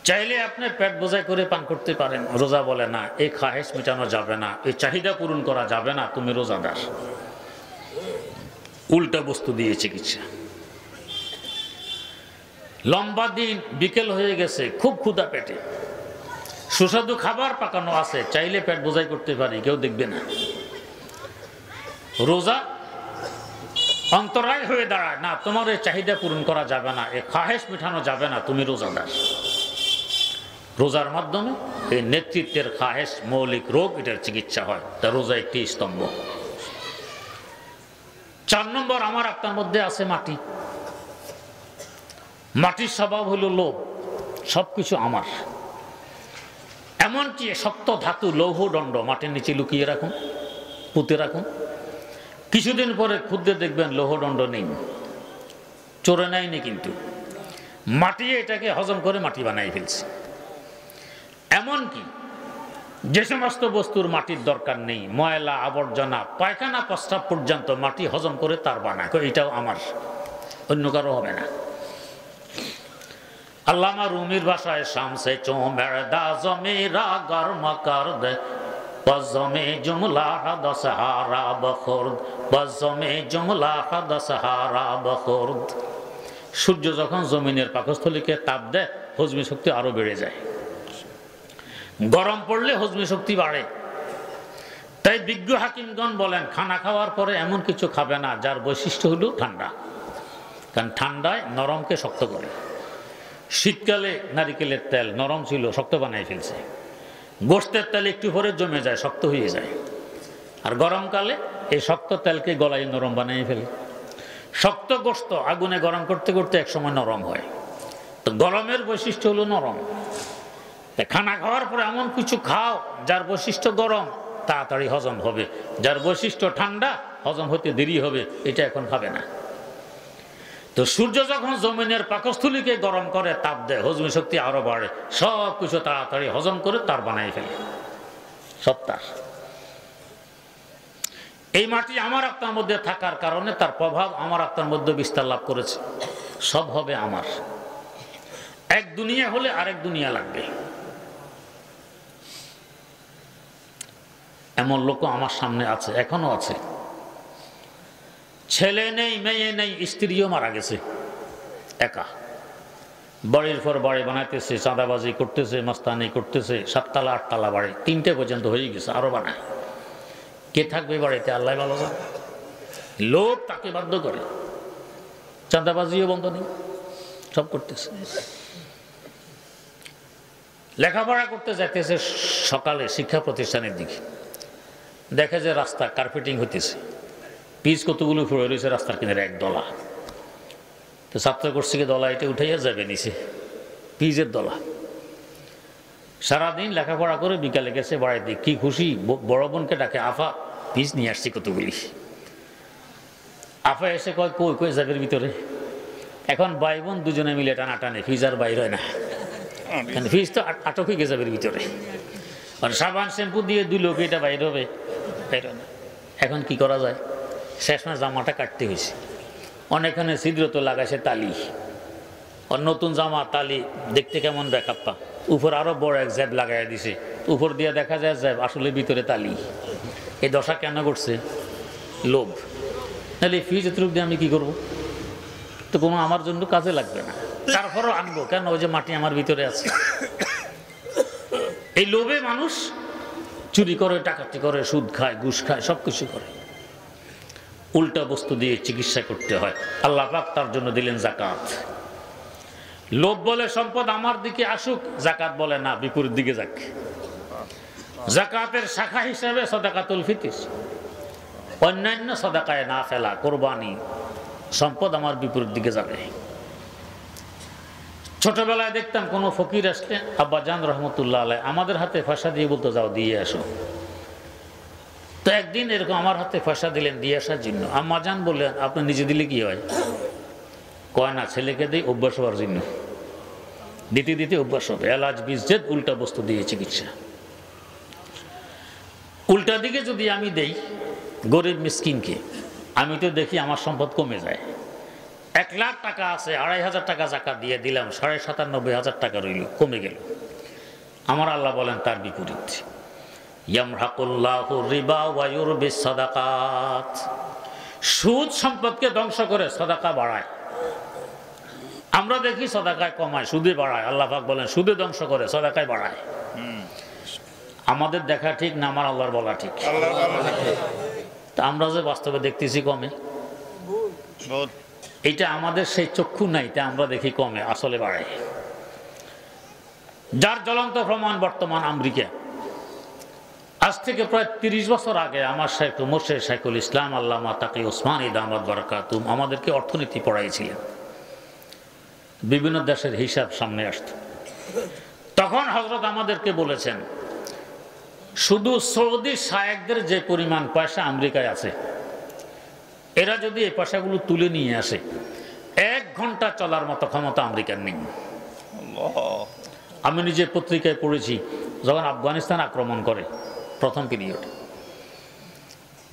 চাইলে আপনি পেট বোঝাই করে পান করতে পারেন। রোজা বলে না, এই খাহেশ মেটানো যাবে না, এই চাহিদা পূরণ করা যাবে না, তুমি রোজাদার। উল্টা বস্তু দিয়ে চিকিৎসা। লম্বা দিন, বিকেল হয়ে গেছে, খুব ক্ষুধা পেটে, সুস্বাদু খাবার পাকানো আছে, চাইলে পেট বোঝাই করতে পারি, কেউ দেখবে না। রোজা অন্তরায় হয়ে দাঁড়ায় না, তোমার এই চাহিদা পূরণ করা যাবে না, এই খাহেশ মেটানো যাবে না, তুমি রোজাদার। রোজার মাধ্যমে এই নেতৃত্বের খাহেশ, মৌলিক রোগ, এটার চিকিৎসা হয়। তা রোজা একটি স্তম্ভ। 4 নম্বর, আমার আপনার মধ্যে আছে মাটি। মাটির স্বভাব হলো লোভ, সবকিছু আমার। এমনকি শক্ত ধাতু, লৌহ দণ্ড মাটির নিচে লুকিয়ে রাখুন, পুঁতে রাখুন। কিছুদিন পরে খুঁজতে দেখবেন লৌহদণ্ড নেই, চোরে নেয়নি, কিন্তু মাটি এটাকে হজম করে মাটি বানাই ফেলছে। এমনকি যে সমস্ত বস্তুর মাটির দরকার নেই, ময়লা আবর্জনা, পায়খানা প্রস্রাব পর্যন্ত মাটি হজম করে তার বানায়, এটাও আমার, অন্য কারো হবে না। আল্লামা রুমির ভাষায়, শামসে চোমেরদা জমিরা গরম কর দে, বজমে জুমলা হাদস হারা বখুরদ, বজমে জুমলা হাদস হারা বখুরদ। সূর্য যখন জমিনের পাকস্থলীকে তাপ দেয়, হজমি শক্তি আরো বেড়ে যায়। গরম পড়লে হজমি শক্তি বাড়ে। তাই বিজ্ঞ হাকিমগণ বলেন, খানা খাওয়ার পরে এমন কিছু খাবে না যার বৈশিষ্ট্য হলো ঠান্ডা, কারণ ঠান্ডায় নরমকে শক্ত করে। শীতকালে নারিকেলের তেল নরম ছিল, শক্ত বানাই ফেলছে। গোশতের তেল একটু পরে জমে যায়, শক্ত হয়ে যায়। আর গরমকালে এই শক্ত তেলকে গলায় নরম বানিয়ে ফেলে। শক্ত গোশত আগুনে গরম করতে করতে একসময় নরম হয়। তো গরমের বৈশিষ্ট্য হলো নরম। খানা খাওয়ার পরে এমন কিছু খাও যার বৈশিষ্ট্য গরম, তাড়াতাড়ি হজম হবে। যার বৈশিষ্ট্য ঠান্ডা, হজম হতে দেরি হবে, এটা এখন খাবে না। তো সূর্য যখন জমিনের পাকস্থলীকে গরম করে, তাপ দেয়, হজমি শক্তি আরো বাড়ে, সব কিছু তাড়াতাড়ি হজম করে তার বানাই ফেলে, সব তার। এই মাটি আমার আপনার মধ্যে থাকার কারণে তার প্রভাব আমার আপনার মধ্যে বিস্তার লাভ করেছে। সব হবে আমার। এক দুনিয়া হলে আরেক দুনিয়া লাগবে। এমন লোক আমার সামনে আছে, এখনো আছে। ছেলে নেই, মেয়ে নেই, স্ত্রীও মারা গেছে, একা। বাড়ির পর বাড়ি বানাইতেছে, চাঁদাবাজি করতেছে, মাস্তানি করতেছে, 7 তলা 8 তলা বাড়ি, 3টে পর্যন্ত হয়ে গেছে, আরো বানায়। কে থাকবে বাড়িতে? আল্লাহ ভালো জানে। লোক তাকে বাধ্য করে, চাঁদাবাজিও বন্ধ নেই, সব করতেছে। লেখাপড়া করতে যাইতেছে সকালে শিক্ষা প্রতিষ্ঠানের দিকে, দেখে যে রাস্তা কার্পেটিং হইতেছে, পিচ কতগুলো পড়ে রয়েছে রাস্তার কিনারে এক দলা। তো ছাত্র গোষ্ঠীকে দলা এটা উঠাইয়া যাবে নিচে, পিচের দলা। সারাদিন লেখাপড়া করে বিকালে গেছে বাড়িতে, কি খুশি, বড় বোনকে ডাকে, আফা পিচ নিয়ে আসছি কতগুলি। আফা এসে কয় কই কই যাবে ভিতরে। এখন ভাই বোন দুজনে মিলে টানাটানে, ফিজ আর বাইর হয় না, কারণ ফিজ তো আটক হয়ে যাবে ভিতরে। আর সাবান শ্যাম্পু দিয়ে দুই লোক এটা বাইর হবে, বাইর হয় না। এখন কি করা যায়, শেষমেশ জামাটা কাটতে হয়েছে। অনেকখানে ছিদ্র তো লাগাইছে তালি, আর নতুন জামা তালি দেখতে কেমন বেকাপ্পা, উপর আরো বড় এক জ্যাব লাগাই দিছে, উপর দিয়ে দেখা যায় জ্যাব আসলে ভিতরে তালি। এই দশা কেন করছে? লোভ। তাহলে ফিজ এত দিয়ে আমি কি করব? তো কোনো আমার জন্য কাজে লাগবে না, তারপরও আনবো কেন? ওই যে মাটি আমার ভিতরে আছে। এই লোভে মানুষ চুরি করে, ডাকাতি করে, সুদ খায়, ঘুষ খায়, সব কিছু করে। উল্টা বস্তু দিয়ে চিকিৎসা করতে হয়। আল্লাহ পাক তার জন্য দিলেন যাকাত। লোভ বলে সম্পদ আমার দিকে আসুক, যাকাত বলে না, বিপরীত দিকে যাক। যাকাতের শাখা হিসাবে সাদাকাতুল ফিতর, অন্যান্য সাদাকায়ে নাফিলা, কোরবানি, সম্পদ আমার বিপরীত দিকে যাবে। ছোটবেলায় দেখতাম কোনো ফকির আসলে আব্বাজান রহমতুল্লাহ আলাইহি আমাদের হাতে পয়সা দিয়ে বলতো যাও দিয়ে আসো। তো একদিন এরকম আমার হাতে পয়সা দিলেন দিয়ে আসার জন্য। আম্মাজান বললেন আপনি নিজে দিলে কি হয়? কয় না, ছেলেকে দিই অভ্যাস হওয়ার জন্য, দিতে দিতে অভ্যাস হবে। এলাজ বিজেদ, উল্টা বস্তু দিয়ে চিকিৎসা। উল্টা দিকে যদি আমি দেই গরিব মিসকিনকে, আমি তো দেখি আমার সম্পদ কমে যায়। 1 লাখ টাকা আছে, 2,500 টাকা যাকাত দিয়ে দিলাম, 97,500 টাকা রইল, কমে গেল। আমার আল্লাহ বলেন তার বিপরীত, ইয়ামহাকুল্লাহু রিবা ওয়া ইউরবিস সাদাকাত। সুদ সম্পদকে ধ্বংস করে, সাদাকা বাড়ায়। আমরা দেখি সাদাকায় কমায়, সুদে বাড়ায়। আল্লাহ পাক বলেন সুদে ধ্বংস করে, সাদাকায় বাড়ায়। আমাদের দেখা ঠিক না আমার আল্লাহর বলা ঠিক? তা আমরা যে বাস্তবে দেখতেছি কমে, এটা আমাদের সেই চক্ষু নাই, তা আমরা দেখি কমে, আসলে বাড়ে। যার জ্বলন্ত প্রমাণ বর্তমান আমেরিকা। আজ থেকে প্রায় 30 বছর আগে আমার শাইখ মুর্শিদ শাইখুল ইসলাম আল্লামা তাকি ওসমানী দামাত বারাকাতুহু আমাদেরকে অর্থনীতি পড়াইছিলেন। বিভিন্ন দেশের হিসাব সামনে আসত। তখন হযরত আমাদেরকে বলেছেন শুধু সৌদি শায়েখদের যে পরিমাণ পয়সা আমেরিকায় আছে, এরা যদি এই পয়সাগুলো তুলে নিয়ে আসে, 1 ঘন্টা চলার মতো ক্ষমতা আমেরিকার নেই। আমি নিজে পত্রিকায় পড়েছি, যখন আফগানিস্তান আক্রমণ করে প্রথম পিরিয়ডে,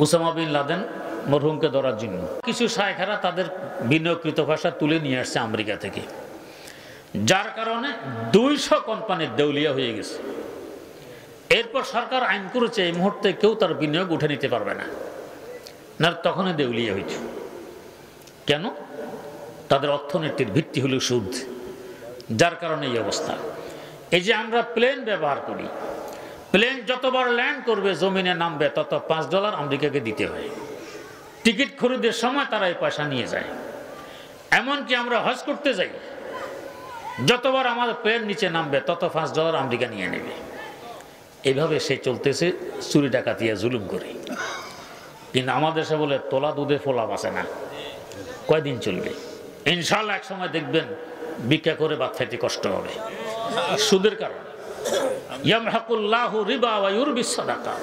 উসামা বিন লাদেন মরহুমকে ধরার জন্য কিছু শায়েখেরা তাদের বিনিয়োগকৃত পয়সা তুলে নিয়ে আসছে আমেরিকা থেকে, যার কারণে 200 কোম্পানির দেউলিয়া হয়ে গেছে। এরপর সরকার আইন করেছে এই মুহূর্তে কেউ তার বিনিয়োগ উঠে নিতে পারবে না, না তখনই দেউলিয়া হয়েছে। কেন? তাদের অর্থনীতির ভিত্তি হলো সুদ, যার কারণে এই অবস্থা। এই যে আমরা প্লেন ব্যবহার করি, প্লেন যতবার ল্যান্ড করবে জমিনে নামবে তত $5 আমেরিকাকে দিতে হয়। টিকিট খরিদের সময় তারা এই পয়সা নিয়ে যায়। এমনকি আমরা হজ করতে যাই, যতবার আমাদের প্লেন নিচে নামবে তত $5 আমেরিকা নিয়ে নেবে। এইভাবে সে চলতেছে চুরি ডাকাতিয়া জুলুম করে। কিন্তু আমাদের দেশে বলে তোলা দুধে ফোলা বাঁচে না, কয়দিন চলবে? ইনশাআল্লাহ এক সময় দেখবেন ভিক্ষা করে ভাত খাইতে কষ্ট হবে সুদের কারণে। ইয়ামহাকুল্লাহু রিবা ওয়া ইউরবিস সাদাকাত।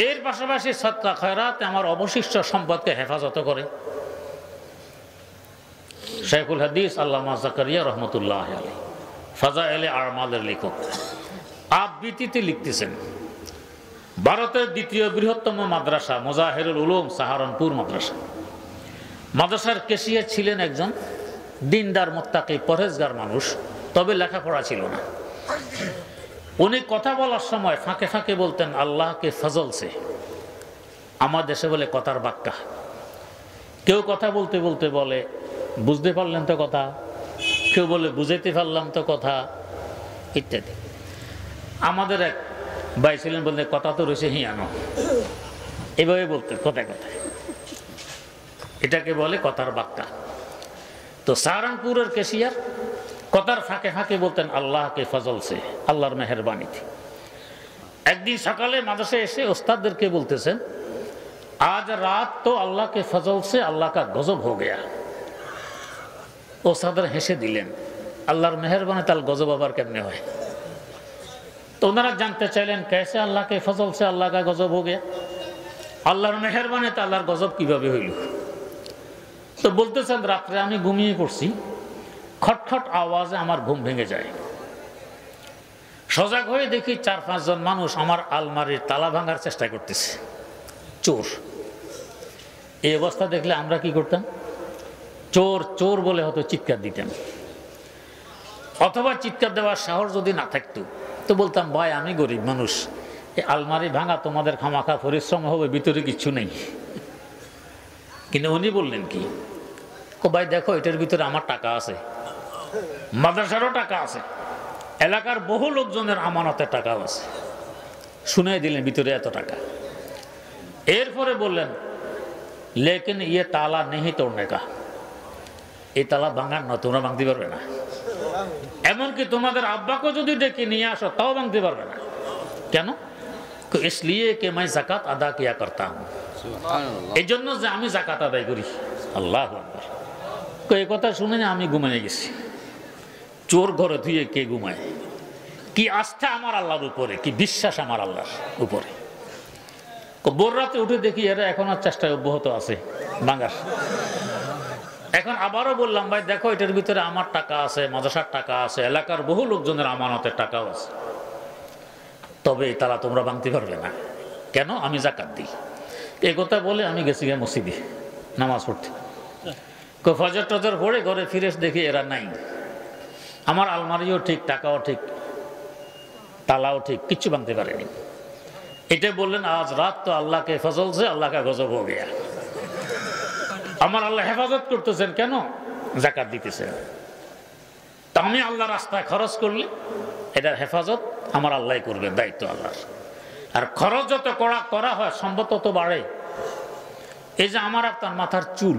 এর পাশাপাশি সাদকা খয়রাত আমার অবশিষ্ট সম্পদকে হেফাজত করে। শাইখুল হাদিস আল্লামা জাকারিয়া রহমতুল্লাহ আলাইহি ফাজাইলে আমালের লেখক আবৃত্তিতে লিখতেছেন, ভারতের দ্বিতীয় বৃহত্তম মাদ্রাসা মুজাহিরুল উলুম সাহারানপুর মাদ্রাসা, মাদ্রাসার কেশিয়ার ছিলেন একজন দিনদার মুত্তাকি পরহেজগার মানুষ, তবে লেখাপড়া ছিল না। উনি কথা বলার সময় ফাঁকে ফাঁকে বলতেন আল্লাহকে ফজল সে। আমার দেশে বলে কথার বাক্কা। কেউ কথা বলতে বলতে বলে বুঝতে পারলেন তো কথা, কেউ বলে বুঝাইতে পারলাম তো কথা, ইত্যাদি। আমাদের এক ভাই ছিলেন বলতে কথা তো রয়েছে হিয়ানো, এভাবে বলতেন কথায় কথায়, এটাকে বলে কথার বাক্কা। তো সাহারানপুরের কেশিয়ার কথার ফাঁকে ফাঁকে বলতেন আল্লাহকে ফজল সে, আল্লাহর মেহেরবানিতে। একদিন সকালে মাদ্রাসায় এসে ওস্তাদদেরকে বলতেছেন आज रात तो अल्लाह के फजल से अल्लाह का गजब हो गया। ও সাদর হেসে দিলেন, আল্লাহর মেহেরবানি তাল গজব আবার কেমনে হয়? তো ওনারা জানতে চাইলেন कैसे अल्लाह के फजल से अल्लाह का गजब हो गया, আল্লাহর মেহেরবানি তে আল্লাহর গজব কিভাবে হইল? তো বলতেছেন রাত্রে আমি ঘুমিয়ে পড়ছি, খটখট আওয়াজে আমার ঘুম ভেঙে যায়। সজাগ হয়ে দেখি 4-5 জন মানুষ আমার আলমারির তালা ভাঙার চেষ্টা করতেছে, চোর। এই অবস্থা দেখলে আমরা কি করতাম? চোর চোর বলে হয়তো চিৎকার দিতাম, অথবা চিৎকার দেওয়ার সাহস যদি না থাকতো তো বলতাম ভাই আমি গরিব মানুষ, এই আলমারি ভাঙা তোমাদের খামাখা পরিশ্রম হবে, ভিতরে কিছু নেই। কিন্তু উনি বললেন কি, ভাই দেখো এটার ভিতরে আমার টাকা আছে, মাদ্রাসারও টাকা আছে, এলাকার বহু লোকজনের আমানতের টাকাও আছে। শুনে দিলেন ভিতরে এত টাকা। এরপরে বললেন লেকিন ইয়ে তালা নেই তোড়নে কা, এই তালা ভাঙার না, তোমরা ভাঙতে পারবে না। এমনকি তোমাদের আব্বাকে যদি ডেকে নিয়ে আসো তাও ভাঙতে পারবে না। কেন? इसलिए कि मैं जाकात अदा किया करता हूँ, এই জন্য যে আমি জাকাত আদায় করি। আল্লাহু আকবার। এই কথা শুনে আমি ঘুমিয়ে গেছি। চোর ঘরে ধুয়ে কে ঘুমায়? কি আস্থা আমার আল্লাহর উপরে, কি বিশ্বাস আমার আল্লাহর উপরে। ভোর রাতে উঠে দেখি এরা এখন আর চেষ্টায় অব্যাহত আছে ভাঙার। এখন আবারও বললাম ভাই দেখো এটার ভিতরে আমার টাকা আছে, মাদ্রাসার টাকা আছে, এলাকার বহু লোকজনের আমানতের টাকাও আছে, তবে তারা তোমরা ভাঙতে পারবে না। কেন? আমি যাকাত দিই। এই কথা বলে আমি গেছি গিয়ে মসজিদে নামাজ পড়তে। ফজর টজর পড়ে ঘরে ফিরে দেখি এরা নাই। আমার আলমারিও ঠিক, টাকাও ঠিক, তালাও ঠিক, কিচ্ছু ভাঙতে পারেনি। এটা বললেন আজ রাত তো আল্লাহ কে ফজল সে আল্লাহ কা গজব হো গয়া। আমার আল্লাহ হেফাজত করতেছেন, কেন? যাকাত দিতেছেন। তা আমি আল্লাহ রাস্তায় খরচ করলে এটার হেফাজত আমার আল্লাহ করবে, দায়িত্ব আল্লাহর। আর খরচ যত করা হয় সম্পদ তত বাড়ে। এই যে আমার আপনার মাথার চুল,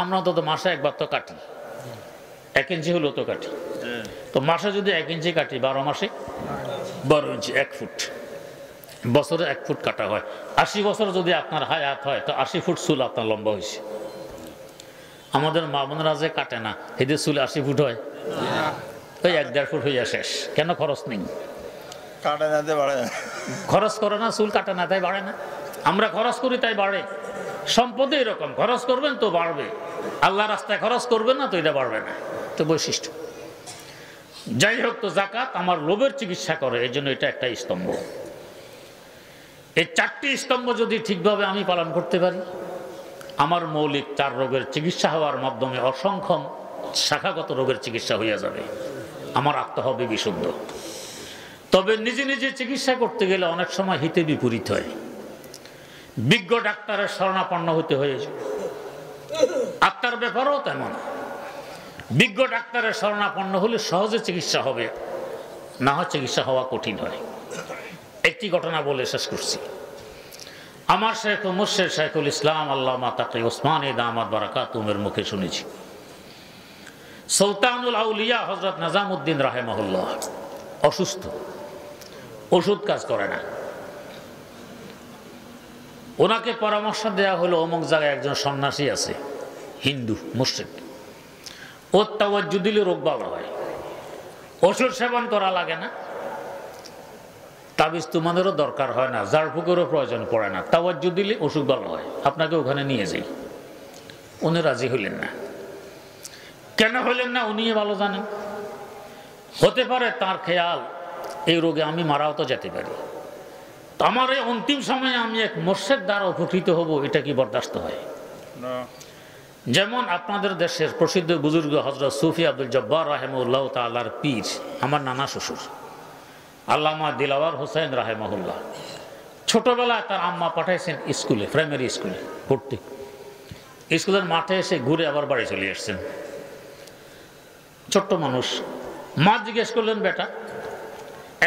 আমরা তো মাসে একবার তো কাটি, 1 ইঞ্চি হলো তো কাটি। তো মাসে যদি 1 ইঞ্চি কাটি, 12 মাসে 12 ইঞ্চি, 1 ফুট। বছরে 1 ফুট কাটা হয়। 80 বছর যদি আপনার হায়াত হয় তো 80 ফুট চুল আপনার লম্বা হয়েছে। আমাদের মা বোনেরা যে কাটে না, এদের চুল 80 ফুট হয়, ওই 1-1.5 ফুট হইয়া শেষ। কেন? খরচ নেই। খরচ করে না, চুল কাটে না তাই বাড়ে না। আমরা খরচ করি তাই বাড়ে। সম্পদে এরকম, খরচ করবেন তো বাড়বে, আল্লাহ রাস্তায় খরচ করবেন না তো এটা বাড়বে না। তো বৈশিষ্ট্য যাই হোক, তো যাকাত আমার লোভের চিকিৎসা করে, এই জন্য এটা একটা স্তম্ভ। এই 4টি স্তম্ভ যদি ঠিকভাবে আমি পালন করতে পারি, আমার মৌলিক 4 রোগের চিকিৎসা হওয়ার মাধ্যমে অসংখ্য শাখাগত রোগের চিকিৎসা হইয়া যাবে। আমার আত্মা হবে বিশুদ্ধ। তবে নিজে নিজে চিকিৎসা করতে গেলে অনেক সময় হিতে বিপরীত হয়। বিজ্ঞ ডাক্তারের শরণাপন্ন হতে হয়েছে। আত্মার ব্যাপারেও তেমন। বিজ্ঞ ডাক্তারের শরণাপন্ন হলে সহজে চিকিৎসা হবে, না হয় চিকিৎসা হওয়া কঠিন হয়। একটি ঘটনা বলে শেষ করছি। আমার শেখ ও মুর্শিদ শাইখুল ইসলাম আল্লামা তাকি ওসমানী দামাত বারাকাতুহুর মুখে শুনেছি, সুলতানুল আউলিয়া হযরত নিজামউদ্দিন রাহিমাহুল্লাহ অসুস্থ, ওষুধ কাজ করে না। ওনাকে পরামর্শ দেওয়া হলো অমুক জায়গায় একজন সন্ন্যাসী আছে, হিন্দু মুর্শিদ, ওর তাওয়াজ্জুহ দিলে রোগ ভালো হয়, ওষুধ সেবন করা লাগে না, তাবিজ তোমাদেরও দরকার হয় না, ঝাড়ফুঁকেরও প্রয়োজন পড়ে না, তাওয়াজ্জুহ দিলে অসুখ ভালো হয়, আপনাকে ওখানে নিয়ে যাই। উনি রাজি হইলেন না। কেন হইলেন না উনি ভালো জানেন। হতে পারে তার খেয়াল এই রোগে আমি মারাও তো যেতে পারি, আমার এই অন্তিম সময়ে আমি এক মুর্শিদ দ্বারা উপকৃত হব, এটা কি বরদাস্ত হয়? যেমন আপনাদের দেশের প্রসিদ্ধ বুজুর্গ হযরত সুফি আব্দুল জব্বার রাহিমাহুল্লাহ তাআলার পীর আমার নানা শ্বশুর আল্লামা দিলাওয়ার হোসেন রাহিমাহুল্লাহ, ছোটবেলায় তার আম্মা পাঠাইছেন স্কুলে, প্রাইমারি স্কুলে পড়তে। স্কুলের মাঠে এসে ঘুরে আবার বাড়ি চলে আসছেন। ছোট্ট মানুষ। মা জিজ্ঞেস করলেন, বেটা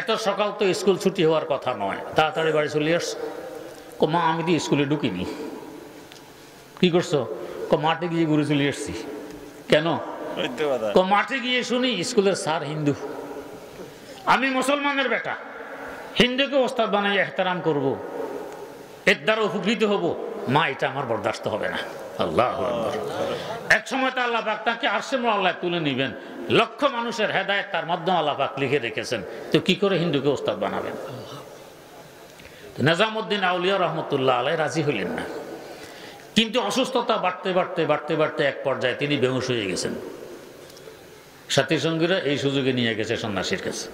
এত সকাল তো স্কুল ছুটি হওয়ার কথা নয়, তাড়াতাড়ি বাড়ি চলে আসছো? মা আমি তো স্কুলে ঢুকিনি। কি করছো? মাঠে গিয়ে ঘুরে চলে আসছি। কেন? মাঠে গিয়ে শুনি স্কুলের স্যার হিন্দু, আমি মুসলমানের বেটা, হিন্দুকে ওস্তাদ বানাই এহতারাম করব, এর দ্বারা উপকৃত হব, মা এটা আমার বরদাস্ত হবে না। আল্লাহু আকবার। এক সময় তো আল্লাহ পাক তাকে আরশে মুআল্লায় তুলে নেবেন, লক্ষ মানুষের হেদায়েত তার মাধ্যমে আল্লাহ পাক লিখে রেখেছেন। তো কি করে হিন্দুকে ওস্তাদ বানাবেন? নিজামউদ্দিন আউলিয়া রহমতুল্লাহ আলাইহি রাজি হলেন না, কিন্তু অসুস্থতা বাড়তে বাড়তে বাড়তে বাড়তে এক পর্যায়ে তিনি বেহুশ হয়ে গেছেন। সাথী সঙ্গীরা এই সুযোগে নিয়ে গেছে সন্ন্যাসীর কাছে।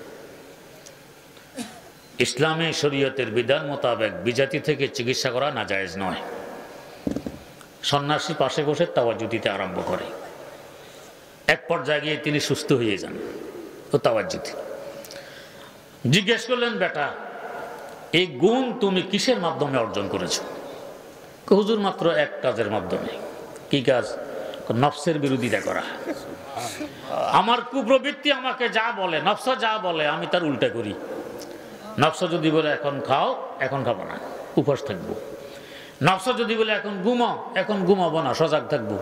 ইসলামী শরীয়তের বিধান মোতাবেক বিজাতি থেকে চিকিৎসা করা নাজায়েজ নয়। সন্ন্যাসী পাশে বসে তাওয়াজ্জুদ দিতে আরম্ভ করে। এক পর্যায়ে গিয়ে তিনি সুস্থ হয়ে যান ও তাওয়াজ্জুদ। জিজ্ঞেস করলেন, বেটা এই গুণ তুমি কিসের মাধ্যমে অর্জন করেছো? হুজুর মাত্র এক কাজের মাধ্যমে। কি কাজ? নফসের বিরোধিতা করা। আমার কুপ্রবৃত্তি আমাকে যা বলে, নফস যা বলে আমি তার উল্টা করি। নফস যদি বলে এখন খাও, এখন খাবো না, উপোস থাকবো। নফস যদি বলে এখন ঘুমাও, এখন ঘুমাবো না, সজাগ থাকবো।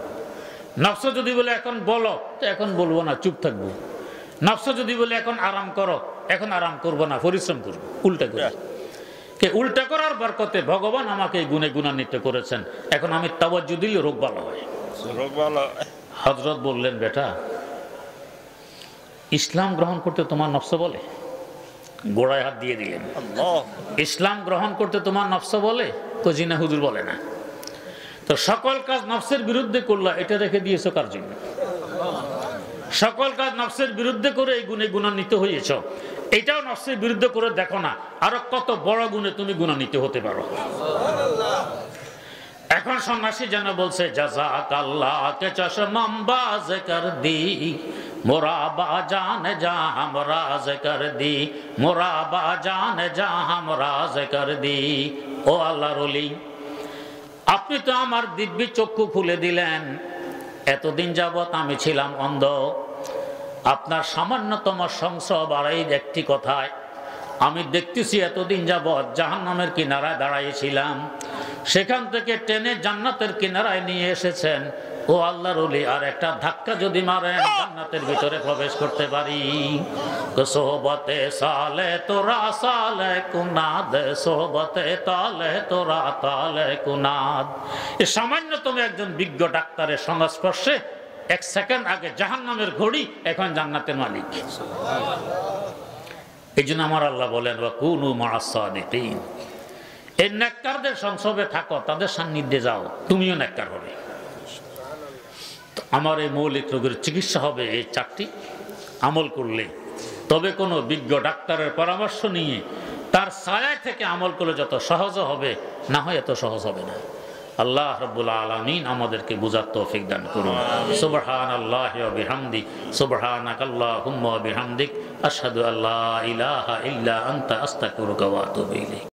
নফস যদি বলে এখন বলো, তো এখন বলবো না, চুপ থাকবো। নফস যদি বলে এখন আরাম করো, এখন আরাম করবো না, পরিশ্রম করবো, উল্টা করি। কে উল্টা করার বরকতে ভগবান আমাকে গুণে গুণান্বিত করেছেন। এখন আমি তাওয়াজ্জুদ দিলে রোগ ভালো হয়। হযরত বললেন, বেটা ইসলাম গ্রহণ করতে তোমার নফস বলে? গোড়ায় হাত দিয়ে দিলেন। ইসলাম গ্রহণ করতে তোমার নফস বলে? তো জি না হুজুর, বলে না। তো সকল কাজ নফসের বিরুদ্ধে করলা, এটা রেখে দিয়েছো কার জন্য? সকল কাজ নফসের বিরুদ্ধে করে এই গুণে গুণান্বিত হয়েছ, এটাও নফসের বিরুদ্ধে করে দেখো না আরো কত বড় গুণে তুমি গুণান্বিত হতে পারো। এখন সন্ন্যাসী যেন বলছে, জাযাকাল্লাহ কে চশমাম বাজ কর দি, মোরা বাজান যা হাম রাজ কর দি, মোরা বাজান যা হাম রাজ কর দি। ও আল্লাহর ওলি, আপনি তো আমার দিব্যি চক্ষু খুলে দিলেন। এতদিন যাবৎ আমি ছিলাম অন্ধ। আপনার সামান্যতম সংশয় বাড়াই একটি কথায় আমি দেখতেছি এতদিন যাবৎ জাহান্নামের কিনারায় দাঁড়াইছিলাম, সেখান থেকে টেনে জান্নাতের কিনারায় নিয়ে এসেছেন। ও আল্লাহর ওলি, আর একটা ধাক্কা যদি মারেন জান্নাতের ভিতরে প্রবেশ করতে পারি। সোহবতে সালে তোরা সালে কুনাদ, সোহবতে তালে তোরা তালে কুনাদ। এই সামান্যতম একজন বিজ্ঞ ডাক্তারের সংস্পর্শে এক সেকেন্ড আগে জাহান্নামের ঘড়ি, এখন জান্নাতের মালিক। এই জন্য আমার আল্লাহ বলেন, ওয়া কুনু মা'আস সাদিকিন। এই নেককারদের সংসর্গে থাকো, তাদের সান্নিধ্যে যাও, তুমিও নেককার হবে। আমার এই মৌলিক রোগের চিকিৎসা হবে এই চারটি আমল করলে। তবে কোনো বিজ্ঞ ডাক্তারের পরামর্শ নিয়ে তার ছায়া থেকে আমল করলে যত সহজ হবে, না হয় এত সহজ হবে না। আল্লাহ রাব্বুল আলামিন আমাদেরকে বুঝার তৌফিক দান করুন। সুবহানাল্লাহি ওয়া বিহামদি, সুবহানাকাল্লাহুম্মা ওয়া বিহামদিক, আশহাদু আল্লা ইলাহা ইল্লা আনতা আস্তাগফিরুকা ওয়া আতুবু ইলাইক।